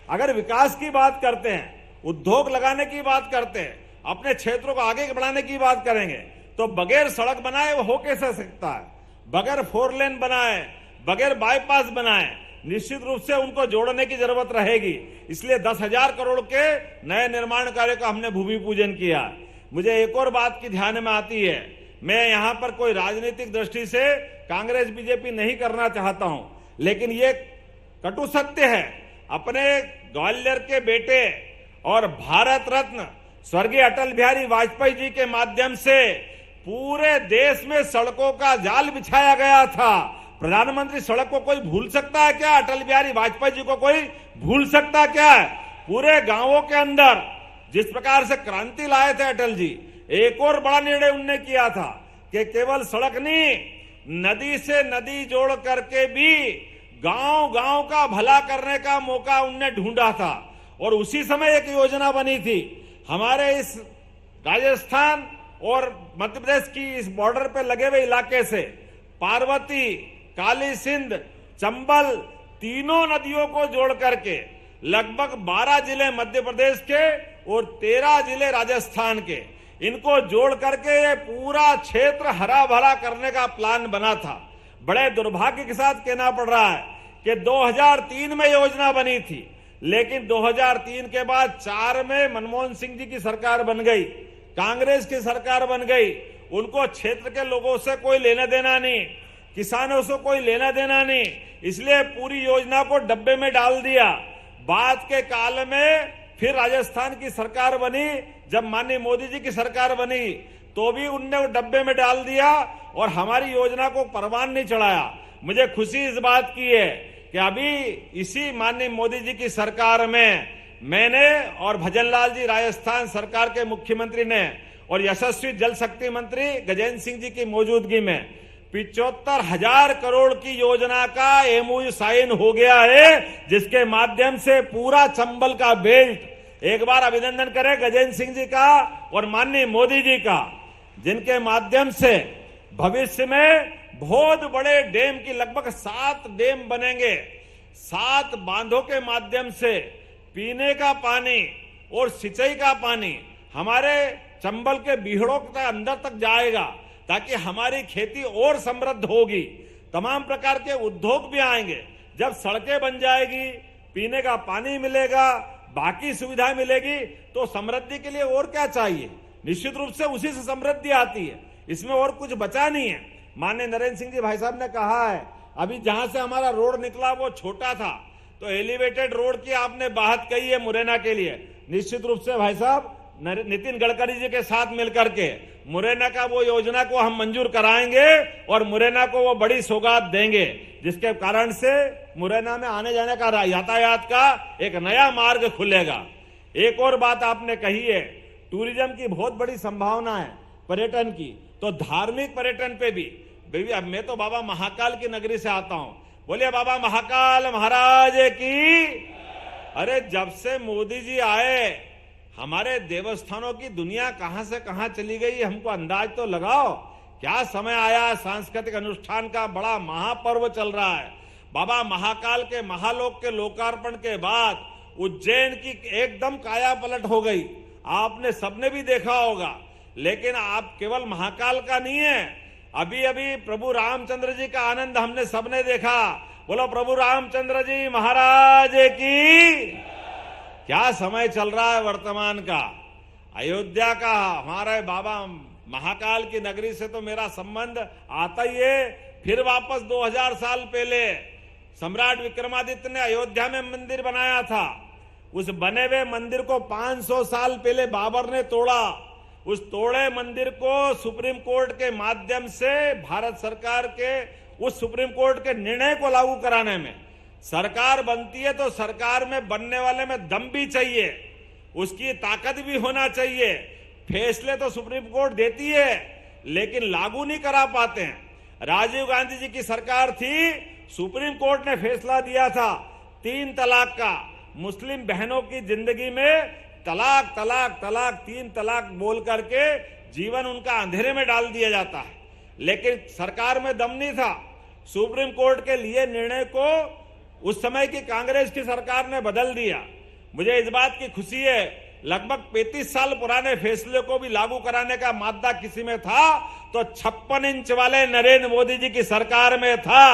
अगर विकास की बात करते हैं, उद्योग लगाने की बात करते हैं, अपने क्षेत्रों को आगे बढ़ाने की बात करेंगे तो बगैर सड़क बनाए वो हो कैसे सकता है? बगैर 4 लेन बनाए, बगैर बाईपास बनाए, निश्चित रूप से उनको जोड़ने की जरूरत रहेगी। इसलिए 10,000 करोड़ के नए निर्माण कार्य का हमने भूमि पूजन किया। मुझे एक और बात की ध्यान में आती है, मैं यहां पर कोई राजनीतिक दृष्टि से कांग्रेस बीजेपी नहीं करना चाहता हूं, लेकिन ये कटु सत्य है, अपने ग्वालियर के बेटे और भारत रत्न स्वर्गीय अटल बिहारी वाजपेयी जी के माध्यम से पूरे देश में सड़कों का जाल बिछाया गया था। प्रधानमंत्री सड़क को कोई भूल सकता है क्या? अटल बिहारी वाजपेयी जी को कोई भूल सकता क्या है? पूरे गांवों के अंदर जिस प्रकार से क्रांति लाए थे अटल जी, एक और बड़ा निर्णय उनने किया था कि केवल सड़क नहीं, नदी से नदी जोड़ करके भी गांव गांव का भला करने का मौका उनने ढूंढा था। और उसी समय एक योजना बनी थी हमारे इस राजस्थान और मध्य प्रदेश की इस बॉर्डर पे लगे हुए इलाके से पार्वती, काली सिंध, चंबल तीनों नदियों को जोड़ करके लगभग 12 जिले मध्य प्रदेश के और 13 जिले राजस्थान के, इनको जोड़ करके ये पूरा क्षेत्र हरा भरा करने का प्लान बना था। बड़े दुर्भाग्य के साथ कहना पड़ रहा है कि 2003 में योजना बनी थी, लेकिन 2003 के बाद 4 में मनमोहन सिंह जी की सरकार बन गई, कांग्रेस की सरकार बन गई। उनको क्षेत्र के लोगों से कोई लेना देना नहीं, किसानों से कोई लेना देना नहीं, इसलिए पूरी योजना को डब्बे में डाल दिया। बाद के काल में फिर राजस्थान की सरकार बनी, जब माननीय मोदी जी की सरकार बनी तो भी उनने वो डब्बे में डाल दिया और हमारी योजना को परवान नहीं चढ़ाया। मुझे खुशी इस बात की है कि अभी इसी माननीय मोदी जी की सरकार में मैंने और भजनलाल जी राजस्थान सरकार के मुख्यमंत्री ने और यशस्वी जल शक्ति मंत्री गजेंद्र सिंह जी की मौजूदगी में 75,000 करोड़ की योजना का एमओयू साइन हो गया है, जिसके माध्यम से पूरा चंबल का बेल्ट, एक बार अभिनंदन करें गजेंद्र सिंह जी का और माननीय मोदी जी का, जिनके माध्यम से भविष्य में बहुत बड़े डैम की लगभग 7 डैम बनेंगे। 7 बांधों के माध्यम से पीने का पानी और सिंचाई का पानी हमारे चंबल के बीहड़ों के अंदर तक जाएगा, ताकि हमारी खेती और समृद्ध होगी। तमाम प्रकार के उद्योग भी आएंगे। जब सड़कें बन जाएगी, पीने का पानी मिलेगा, बाकी सुविधा मिलेगी तो समृद्धि के लिए और क्या चाहिए? निश्चित रूप से उसी से समृद्धि आती है, इसमें और कुछ बचा नहीं है। माननीय नरेंद्र सिंह जी भाई साहब ने कहा है, अभी जहां से हमारा रोड निकला वो छोटा था, तो एलिवेटेड रोड की आपने बात कही है मुरैना के लिए। निश्चित रूप से भाई साहब नितिन गडकरी जी के साथ मिलकर के मुरैना का वो योजना को हम मंजूर कराएंगे और मुरैना को वो बड़ी सौगात देंगे, जिसके कारण से मुरैना में आने जाने का यातायात का एक नया मार्ग खुलेगा। एक और बात आपने कही है, टूरिज्म की बहुत बड़ी संभावना है पर्यटन की, तो धार्मिक पर्यटन पे भी अब मैं तो बाबा महाकाल की नगरी से आता हूं, बोलिए बाबा महाकाल महाराज की। अरे जब से मोदी जी आए हमारे देवस्थानों की दुनिया कहां से कहां चली गई, हमको अंदाज तो लगाओ। क्या समय आया, सांस्कृतिक अनुष्ठान का बड़ा महापर्व चल रहा है। बाबा महाकाल के महालोक के लोकार्पण के बाद उज्जैन की एकदम काया पलट हो गई, आपने सबने भी देखा होगा। लेकिन आप केवल महाकाल का नहीं है, अभी अभी प्रभु रामचंद्र जी का आनंद हमने सबने देखा। बोलो प्रभु रामचंद्र जी महाराज की। क्या समय चल रहा है वर्तमान का, अयोध्या का। हमारे बाबा महाकाल की नगरी से तो मेरा संबंध आता ही है। फिर वापस 2000 साल पहले सम्राट विक्रमादित्य ने अयोध्या में मंदिर बनाया था। उस बने हुए मंदिर को 500 साल पहले बाबर ने तोड़ा। उस तोड़े मंदिर को सुप्रीम कोर्ट के माध्यम से भारत सरकार के उस सुप्रीम कोर्ट के निर्णय को लागू कराने में, सरकार बनती है तो सरकार में बनने वाले में दम भी चाहिए, उसकी ताकत भी होना चाहिए। फैसले तो सुप्रीम कोर्ट देती है लेकिन लागू नहीं करा पाते हैं। राजीव गांधी जी की सरकार थी, सुप्रीम कोर्ट ने फैसला दिया था 3 तलाक का। मुस्लिम बहनों की जिंदगी में तलाक तलाक तलाक 3 तलाक बोल करके जीवन उनका अंधेरे में डाल दिया जाता है, लेकिन सरकार में दम नहीं था। सुप्रीम कोर्ट के लिए निर्णय को उस समय की कांग्रेस की सरकार ने बदल दिया। मुझे इस बात की खुशी है, लगभग 35 साल पुराने फैसले को भी लागू कराने का मादा किसी में था तो 56 इंच वाले नरेंद्र मोदी जी की सरकार में था।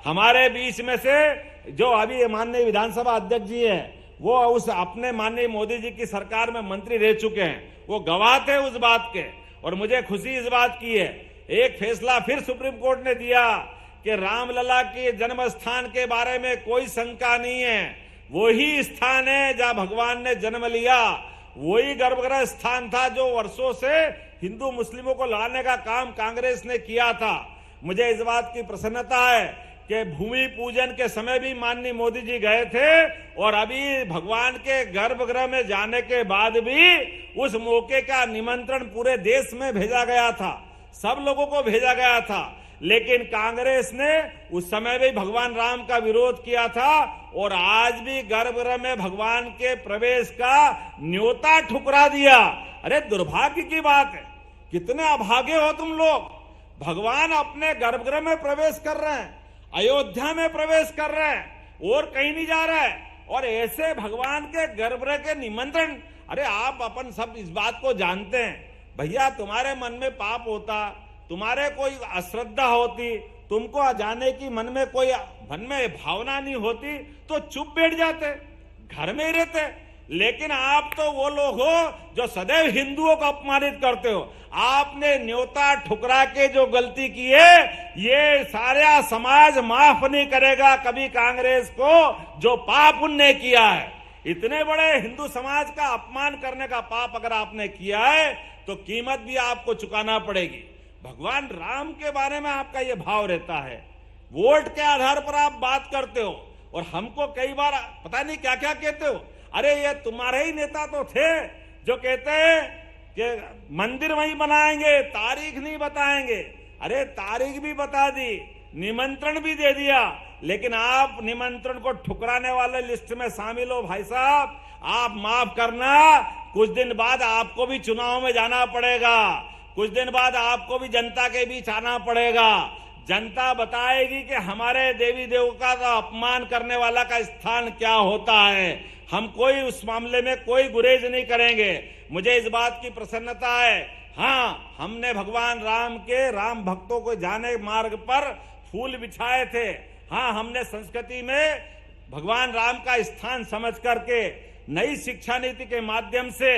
हमारे बीच में से जो अभी माननीय विधानसभा अध्यक्ष जी है, वो उस अपने माननीय मोदी जी की सरकार में मंत्री रह चुके हैं, वो गवाह थे उस बात के। और मुझे खुशी इस बात की है, एक फैसला फिर सुप्रीम कोर्ट ने दिया कि रामलला के जन्म स्थान के बारे में कोई शंका नहीं है, वही स्थान है जहां भगवान ने जन्म लिया, वही गर्भगृह स्थान था जो वर्षों से हिंदू मुस्लिमों को लड़ाने का काम कांग्रेस ने किया था। मुझे इस बात की प्रसन्नता है कि भूमि पूजन के समय भी माननीय मोदी जी गए थे और अभी भगवान के गर्भगृह में जाने के बाद भी उस मौके का निमंत्रण पूरे देश में भेजा गया था, सब लोगों को भेजा गया था। लेकिन कांग्रेस ने उस समय भी भगवान राम का विरोध किया था और आज भी गर्भगृह में भगवान के प्रवेश का न्योता ठुकरा दिया। अरे दुर्भाग्य की बात है, कितने अभागे हो तुम लोग। भगवान अपने गर्भगृह में प्रवेश कर रहे हैं, अयोध्या में प्रवेश कर रहे हैं और कहीं नहीं जा रहा है, और ऐसे भगवान के गर्भगृह के निमंत्रण। अरे आप अपन सब इस बात को जानते हैं भैया, तुम्हारे मन में पाप होता, तुम्हारे कोई अश्रद्धा होती, तुमको जाने की मन में भावना नहीं होती तो चुप बैठ जाते, घर में ही रहते। लेकिन आप तो वो लोग हो जो सदैव हिंदुओं को अपमानित करते हो। आपने न्योता ठुकरा के जो गलती की है, ये सारा समाज माफ नहीं करेगा कभी कांग्रेस को जो पाप उनने किया है। इतने बड़े हिंदू समाज का अपमान करने का पाप अगर आपने किया है तो कीमत भी आपको चुकाना पड़ेगी। भगवान राम के बारे में आपका ये भाव रहता है, वोट के आधार पर आप बात करते हो और हमको कई बार पता नहीं क्या क्या कहते हो। अरे ये तुम्हारे ही नेता तो थे जो कहते हैं कि मंदिर वहीं बनाएंगे, तारीख नहीं बताएंगे। अरे तारीख भी बता दी, निमंत्रण भी दे दिया, लेकिन आप निमंत्रण को ठुकराने वाले लिस्ट में शामिल हो। भाई साहब आप माफ करना, कुछ दिन बाद आपको भी चुनाव में जाना पड़ेगा, कुछ दिन बाद आपको भी जनता के बीच आना पड़ेगा। जनता बताएगी कि हमारे देवी देवता का अपमान करने वाला का स्थान क्या होता है। हम कोई उस मामले में कोई गुरेज नहीं करेंगे। मुझे इस बात की प्रसन्नता है, हाँ हमने भगवान राम के राम भक्तों को जाने मार्ग पर फूल बिछाए थे। हाँ हमने संस्कृति में भगवान राम का स्थान समझ करके नई शिक्षा नीति के माध्यम से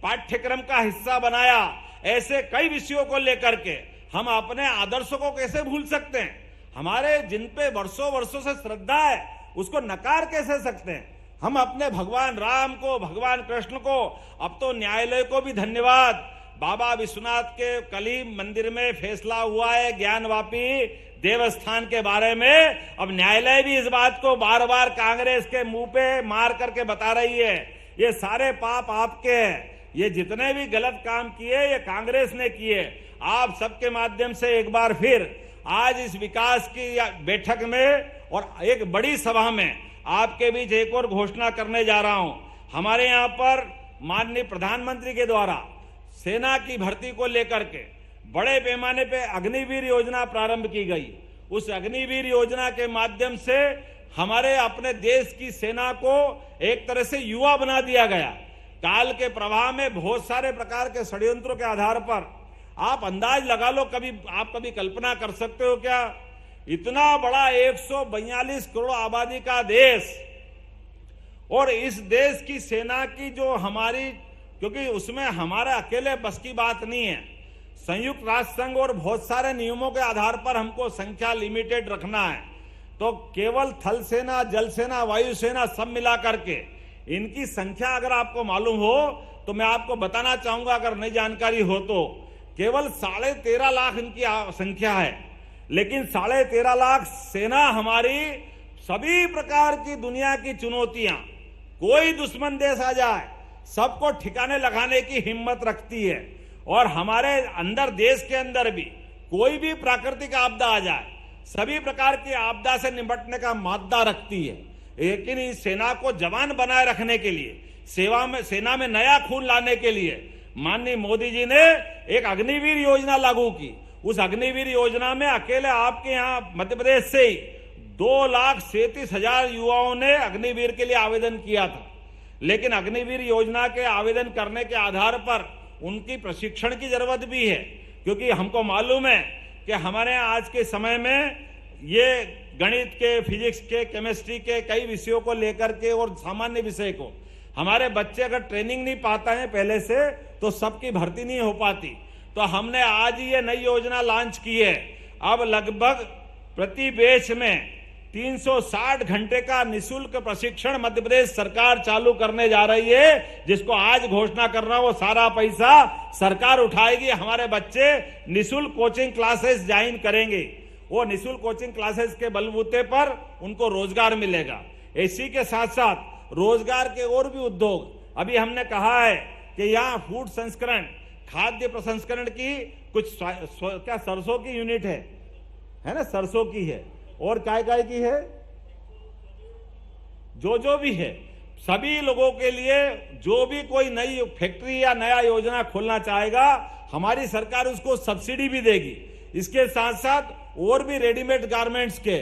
पाठ्यक्रम का हिस्सा बनाया। ऐसे कई विषयों को लेकर के हम अपने आदर्शों को कैसे भूल सकते हैं? हमारे जिन पे वर्षों वर्षों से श्रद्धा है उसको नकार कैसे सकते हैं? हम अपने भगवान राम को, भगवान कृष्ण को, अब तो न्यायालय को भी धन्यवाद, बाबा विश्वनाथ के कली मंदिर में फैसला हुआ है ज्ञानवापी देवस्थान के बारे में। अब न्यायालय भी इस बात को बार बार कांग्रेस के मुंह पे मार करके बता रही है, ये सारे पाप आपके हैं, ये जितने भी गलत काम किए ये कांग्रेस ने किए। आप सबके माध्यम से एक बार फिर आज इस विकास की बैठक में और एक बड़ी सभा में आपके बीच एक और घोषणा करने जा रहा हूं। हमारे यहां पर माननीय प्रधानमंत्री के द्वारा सेना की भर्ती को लेकर के बड़े पैमाने पे अग्निवीर योजना प्रारंभ की गई। उस अग्निवीर योजना के माध्यम से हमारे अपने देश की सेना को एक तरह से युवा बना दिया गया। काल के प्रवाह में बहुत सारे प्रकार के षड्यंत्रों के आधार पर आप अंदाज लगा लो, आप कभी कल्पना कर सकते हो क्या? इतना बड़ा 142 करोड़ आबादी का देश और इस देश की सेना की जो हमारी, क्योंकि उसमें हमारा अकेले बस की बात नहीं है, संयुक्त राष्ट्र संघ और बहुत सारे नियमों के आधार पर हमको संख्या लिमिटेड रखना है। तो केवल थल सेना, जल सेना, वायु सेना सब मिला करके इनकी संख्या अगर आपको मालूम हो तो मैं आपको बताना चाहूंगा, अगर नई जानकारी हो तो केवल 13.5 लाख इनकी संख्या है। लेकिन 13.5 लाख सेना हमारी सभी प्रकार की दुनिया की चुनौतियां, कोई दुश्मन देश आ जाए सबको ठिकाने लगाने की हिम्मत रखती है। और हमारे अंदर, देश के अंदर भी कोई भी प्राकृतिक आपदा आ जाए सभी प्रकार की आपदा से निपटने का मादा रखती है। लेकिन इस सेना को जवान बनाए रखने के लिए, सेना में नया खून लाने के लिए माननीय मोदी जी ने एक अग्निवीर योजना लागू की। उस अग्निवीर योजना में अकेले आपके यहाँ मध्य प्रदेश से ही 2,37,000 युवाओं ने अग्निवीर के लिए आवेदन किया था। लेकिन अग्निवीर योजना के आवेदन करने के आधार पर उनकी प्रशिक्षण की जरूरत भी है, क्योंकि हमको मालूम है कि हमारे आज के समय में ये गणित के, फिजिक्स के, केमिस्ट्री के कई विषयों को लेकर के और सामान्य विषय को हमारे बच्चे अगर ट्रेनिंग नहीं पाता है पहले से तो सबकी भर्ती नहीं हो पाती। तो हमने आज ये नई योजना लॉन्च की है। अब लगभग प्रति बैच में 360 घंटे का निशुल्क प्रशिक्षण मध्य प्रदेश सरकार चालू करने जा रही है, जिसको आज घोषणा कर रहा हूं। वो सारा पैसा सरकार उठाएगी, हमारे बच्चे निशुल्क कोचिंग क्लासेस ज्वाइन करेंगे। वो निशुल्क कोचिंग क्लासेस के बलबूते पर उनको रोजगार मिलेगा। इसी के साथ साथ रोजगार के और भी उद्योग, अभी हमने कहा है कि यहाँ फूड संस्करण, खाद्य प्रसंस्करण की कुछ क्या सरसों की यूनिट है ना, सरसों की है और काय की है, जो भी है, सभी लोगों के लिए जो भी कोई नई फैक्ट्री या नया योजना खोलना चाहेगा हमारी सरकार उसको सब्सिडी भी देगी। इसके साथ साथ और भी रेडीमेड गारमेंट्स के,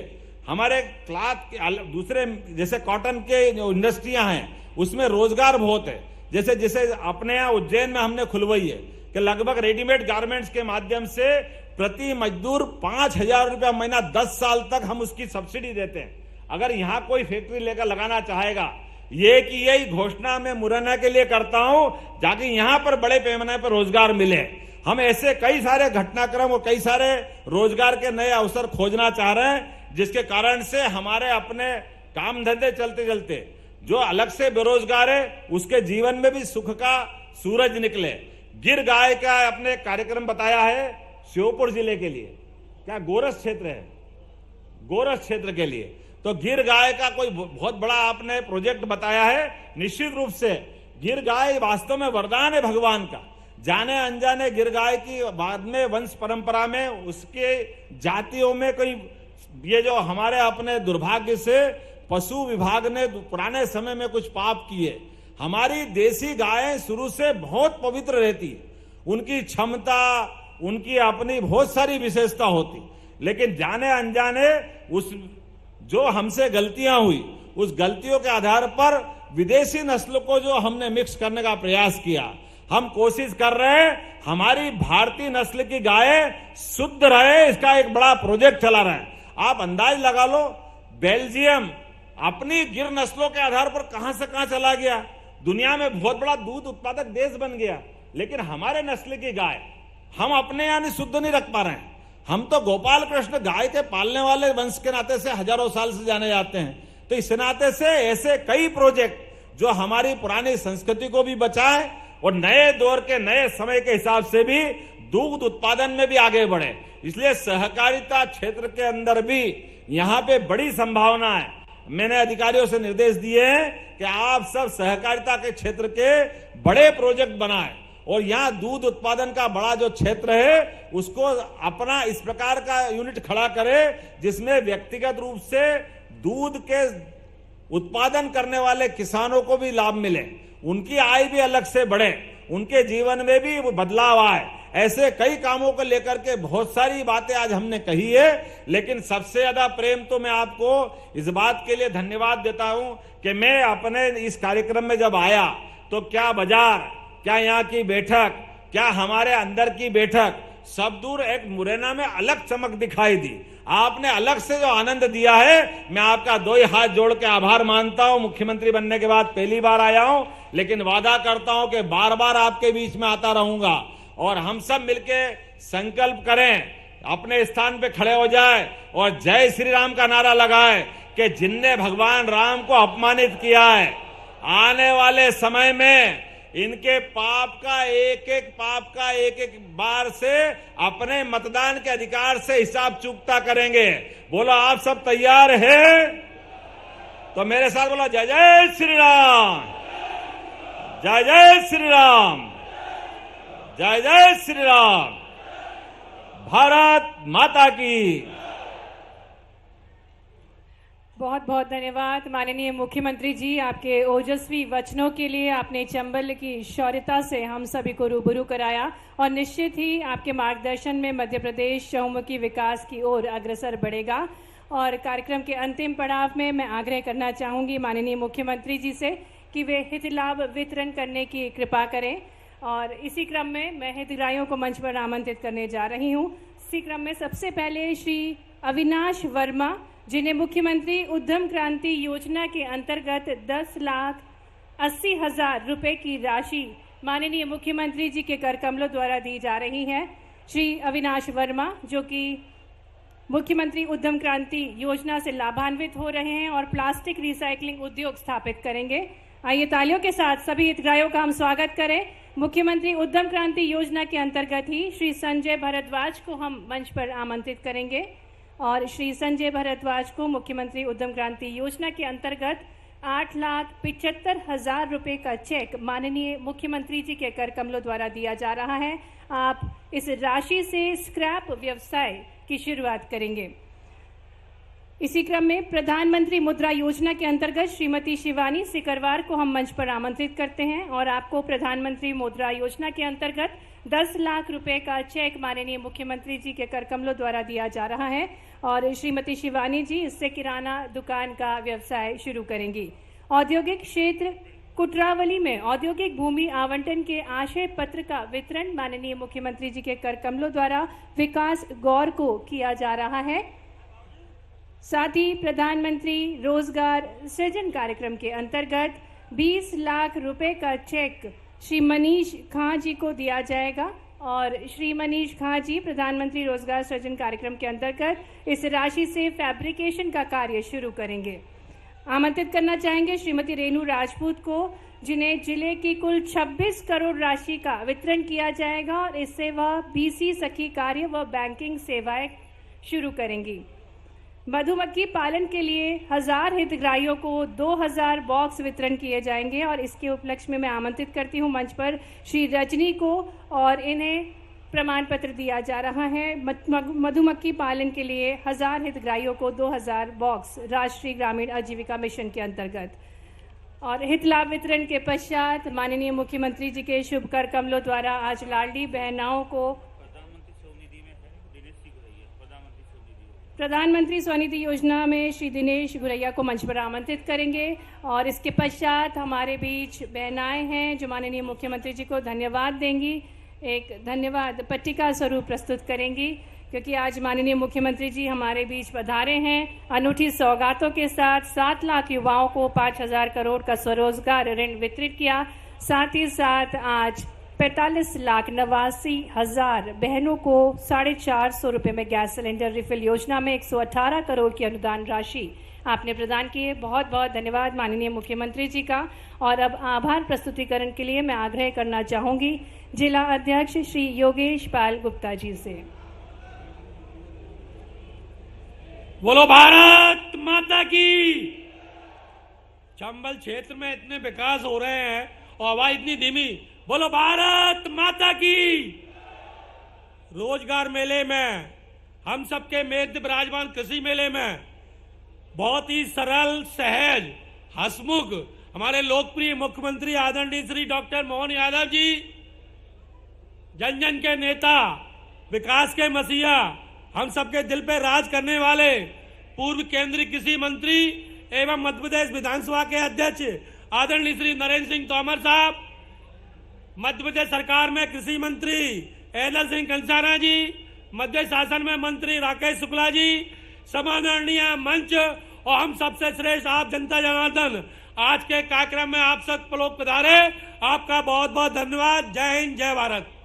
हमारे क्लॉथ के, दूसरे जैसे कॉटन के जो इंडस्ट्रियां हैं उसमें रोजगार बहुत है। जैसे अपने यहाँ उज्जैन में हमने खुलवाई है कि लगभग रेडीमेड गारमेंट्स के माध्यम से प्रति मजदूर 5,000 रुपया महीना 10 साल तक हम उसकी सब्सिडी देते हैं। अगर यहाँ कोई फैक्ट्री लेकर लगाना चाहेगा, ये कि यही घोषणा मैं मुरैना के लिए करता हूं ताकि यहाँ पर बड़े पैमाने पर रोजगार मिले। हम ऐसे कई सारे घटनाक्रम और कई सारे रोजगार के नए अवसर खोजना चाह रहे हैं, जिसके कारण से हमारे अपने काम धंधे चलते चलते जो अलग से बेरोजगार है उसके जीवन में भी सुख का सूरज निकले। गिर गाय का अपने कार्यक्रम बताया है श्योपुर जिले के लिए, क्या गोरस क्षेत्र है, गोरस क्षेत्र के लिए। तो गिर गाय का कोई बहुत बड़ा आपने प्रोजेक्ट बताया है। निश्चित रूप से गिर गाय वास्तव में वरदान है भगवान का। जाने अनजाने गिर गाय की बाद में वंश परंपरा में उसके जातियों में कोई, ये जो हमारे अपने दुर्भाग्य से पशु विभाग ने पुराने समय में कुछ पाप किए। हमारी देसी गायें शुरू से बहुत पवित्र रहती, उनकी क्षमता, उनकी अपनी बहुत सारी विशेषता होती, लेकिन जाने अनजाने उस जो हमसे गलतियां हुई, उस गलतियों के आधार पर विदेशी नस्ल को जो हमने मिक्स करने का प्रयास किया। हम कोशिश कर रहे हैं हमारी भारतीय नस्ल की गायें शुद्ध रहे, इसका एक बड़ा प्रोजेक्ट चला रहे हैं। आप अंदाज लगा लो, बेल्जियम अपनी गिर नस्लों के आधार पर कहां से कहां चला गया। दुनिया में बहुत बड़ा दूध उत्पादक देश बन गया, लेकिन हमारे नस्ल की गाय हम अपने यानी शुद्ध नहीं रख पा रहे हैं। हम तो गोपाल कृष्ण गाय के पालने वाले वंश के नाते से हजारों साल से जाने जाते हैं। तो इस नाते से ऐसे कई प्रोजेक्ट जो हमारी पुरानी संस्कृति को भी बचाए और नए दौर के नए समय के हिसाब से भी दूध उत्पादन में भी आगे बढ़े, इसलिए सहकारिता क्षेत्र के अंदर भी यहाँ पे बड़ी संभावना है। मैंने अधिकारियों से निर्देश दिए हैं कि आप सब सहकारिता के क्षेत्र के बड़े प्रोजेक्ट बनाएं और यहाँ दूध उत्पादन का बड़ा जो क्षेत्र है उसको अपना इस प्रकार का यूनिट खड़ा करें जिसमें व्यक्तिगत रूप से दूध के उत्पादन करने वाले किसानों को भी लाभ मिले, उनकी आय भी अलग से बढ़े, उनके जीवन में भी बदलाव आए। ऐसे कई कामों को लेकर के बहुत सारी बातें आज हमने कही है, लेकिन सबसे ज्यादा प्रेम तो मैं आपको इस बात के लिए धन्यवाद देता हूं कि मैं अपने इस कार्यक्रम में जब आया तो क्या बाजार, क्या यहाँ की बैठक, क्या हमारे अंदर की बैठक, सब दूर एक मुरैना में अलग चमक दिखाई दी। आपने अलग से जो आनंद दिया है, मैं आपका दो ही हाथ जोड़ के आभार मानता हूं। मुख्यमंत्री बनने के बाद पहली बार आया हूं, लेकिन वादा करता हूं कि बार बार आपके बीच में आता रहूंगा और हम सब मिलके संकल्प करें, अपने स्थान पे खड़े हो जाए और जय श्री राम का नारा लगाए कि जिनने भगवान राम को अपमानित किया है, आने वाले समय में इनके पाप का एक एक बार से अपने मतदान के अधिकार से हिसाब चुकता करेंगे। बोलो आप सब तैयार हैं? तो मेरे साथ बोलो जय जय श्री राम, जय जय श्री राम, जय जय श्री राम, भारत माता की। बहुत बहुत धन्यवाद माननीय मुख्यमंत्री जी, आपके ओजस्वी वचनों के लिए। आपने चंबल की शौर्यता से हम सभी को रूबरू कराया और निश्चित ही आपके मार्गदर्शन में मध्य प्रदेश चहुमुखी विकास की ओर अग्रसर बढ़ेगा। और कार्यक्रम के अंतिम पड़ाव में मैं आग्रह करना चाहूंगी माननीय मुख्यमंत्री जी से कि वे हित लाभ वितरण करने की कृपा करें। और इसी क्रम में मैं हितग्राहियों को मंच पर आमंत्रित करने जा रही हूँ। इसी क्रम में सबसे पहले श्री अविनाश वर्मा, जिन्हें मुख्यमंत्री उद्यम क्रांति योजना के अंतर्गत 10,80,000 रुपए की राशि माननीय मुख्यमंत्री जी के कर कमलों द्वारा दी जा रही है। श्री अविनाश वर्मा जो कि मुख्यमंत्री उद्यम क्रांति योजना से लाभान्वित हो रहे हैं और प्लास्टिक रिसाइकलिंग उद्योग स्थापित करेंगे। आइए तालियों के साथ सभी हितग्राहियों का हम स्वागत करें। मुख्यमंत्री उद्यम क्रांति योजना के अंतर्गत ही श्री संजय भारद्वाज को हम मंच पर आमंत्रित करेंगे और श्री संजय भारद्वाज को मुख्यमंत्री उद्यम क्रांति योजना के अंतर्गत 8,75,000 रुपए का चेक माननीय मुख्यमंत्री जी के कर कमलों द्वारा दिया जा रहा है। आप इस राशि से स्क्रैप व्यवसाय की शुरुआत करेंगे। इसी क्रम में प्रधानमंत्री मुद्रा योजना के अंतर्गत श्रीमती शिवानी सिकरवार को हम मंच पर आमंत्रित करते हैं और आपको प्रधानमंत्री मुद्रा योजना के अंतर्गत 10 लाख रुपए का चेक माननीय मुख्यमंत्री जी के कर कमलों द्वारा दिया जा रहा है और श्रीमती शिवानी जी इससे किराना दुकान का व्यवसाय शुरू करेंगी। औद्योगिक क्षेत्र कुटरावली में औद्योगिक भूमि आवंटन के आशय पत्र का वितरण माननीय मुख्यमंत्री जी के कर कमलों द्वारा विकास गौर को किया जा रहा है। साथ ही प्रधानमंत्री रोजगार सृजन कार्यक्रम के अंतर्गत 20 लाख रुपए का चेक श्री मनीष खां जी को दिया जाएगा और श्री मनीष खां जी प्रधानमंत्री रोजगार सृजन कार्यक्रम के अंतर्गत इस राशि से फैब्रिकेशन का कार्य शुरू करेंगे। आमंत्रित करना चाहेंगे श्रीमती रेणु राजपूत को, जिन्हें जिले की कुल 26 करोड़ राशि का वितरण किया जाएगा और इससे वह बीसी सखी कार्य व बैंकिंग सेवाएं शुरू करेंगी। मधुमक्खी पालन के लिए 1000 हितग्राहियों को 2000 बॉक्स वितरण किए जाएंगे और इसके उपलक्ष्य में मैं आमंत्रित करती हूं मंच पर श्री रजनी को और इन्हें प्रमाण पत्र दिया जा रहा है। मधुमक्खी पालन के लिए 1000 हितग्राहियों को 2000 बॉक्स राष्ट्रीय ग्रामीण आजीविका मिशन के अंतर्गत। और हित लाभ वितरण के पश्चात माननीय मुख्यमंत्री जी के शुभ कर कमलों द्वारा आज लाडली बहनाओं को प्रधानमंत्री स्वनिधि योजना में श्री दिनेश गुरैया को मंच पर आमंत्रित करेंगे और इसके पश्चात हमारे बीच बहनाएं हैं जो माननीय मुख्यमंत्री जी को धन्यवाद देंगी, एक धन्यवाद पट्टिका स्वरूप प्रस्तुत करेंगी क्योंकि आज माननीय मुख्यमंत्री जी हमारे बीच पधारे हैं अनूठी सौगातों के साथ 7 लाख युवाओं को 5,000 करोड़ का स्वरोजगार ऋण वितरित किया। साथ ही साथ आज 45,89,000 बहनों को 450 रुपये में गैस सिलेंडर रिफिल योजना में 118 करोड़ की अनुदान राशि आपने प्रदान की है। बहुत बहुत धन्यवाद माननीय मुख्यमंत्री जी का। और अब आभार प्रस्तुतिकरण के लिए मैं आग्रह करना चाहूंगी जिला अध्यक्ष श्री योगेश पाल गुप्ता जी से। बोलो भारत माता की। चंबल क्षेत्र में इतने विकास हो रहे हैं और हवा इतनी धीमी। बोलो भारत माता की। रोजगार मेले में हम सबके मेद विराजमान कृषि मेले में बहुत ही सरल सहज हंसमुख हमारे लोकप्रिय मुख्यमंत्री आदरणीय श्री डॉक्टर मोहन यादव जी, जन जन के नेता, विकास के मसीहा, हम सबके दिल पे राज करने वाले पूर्व केंद्रीय कृषि मंत्री एवं मध्य प्रदेश विधानसभा के अध्यक्ष आदरणीय श्री नरेंद्र सिंह तोमर साहब, मध्य प्रदेश सरकार में कृषि मंत्री एल सिंह कंसारा जी, मध्य शासन में मंत्री राकेश शुक्ला जी, समादरणीय मंच और हम सबसे श्रेष्ठ आप जनता जनार्दन, आज के कार्यक्रम में आप सब लोग पधारे, आपका बहुत बहुत धन्यवाद। जय हिंद, जय भारत।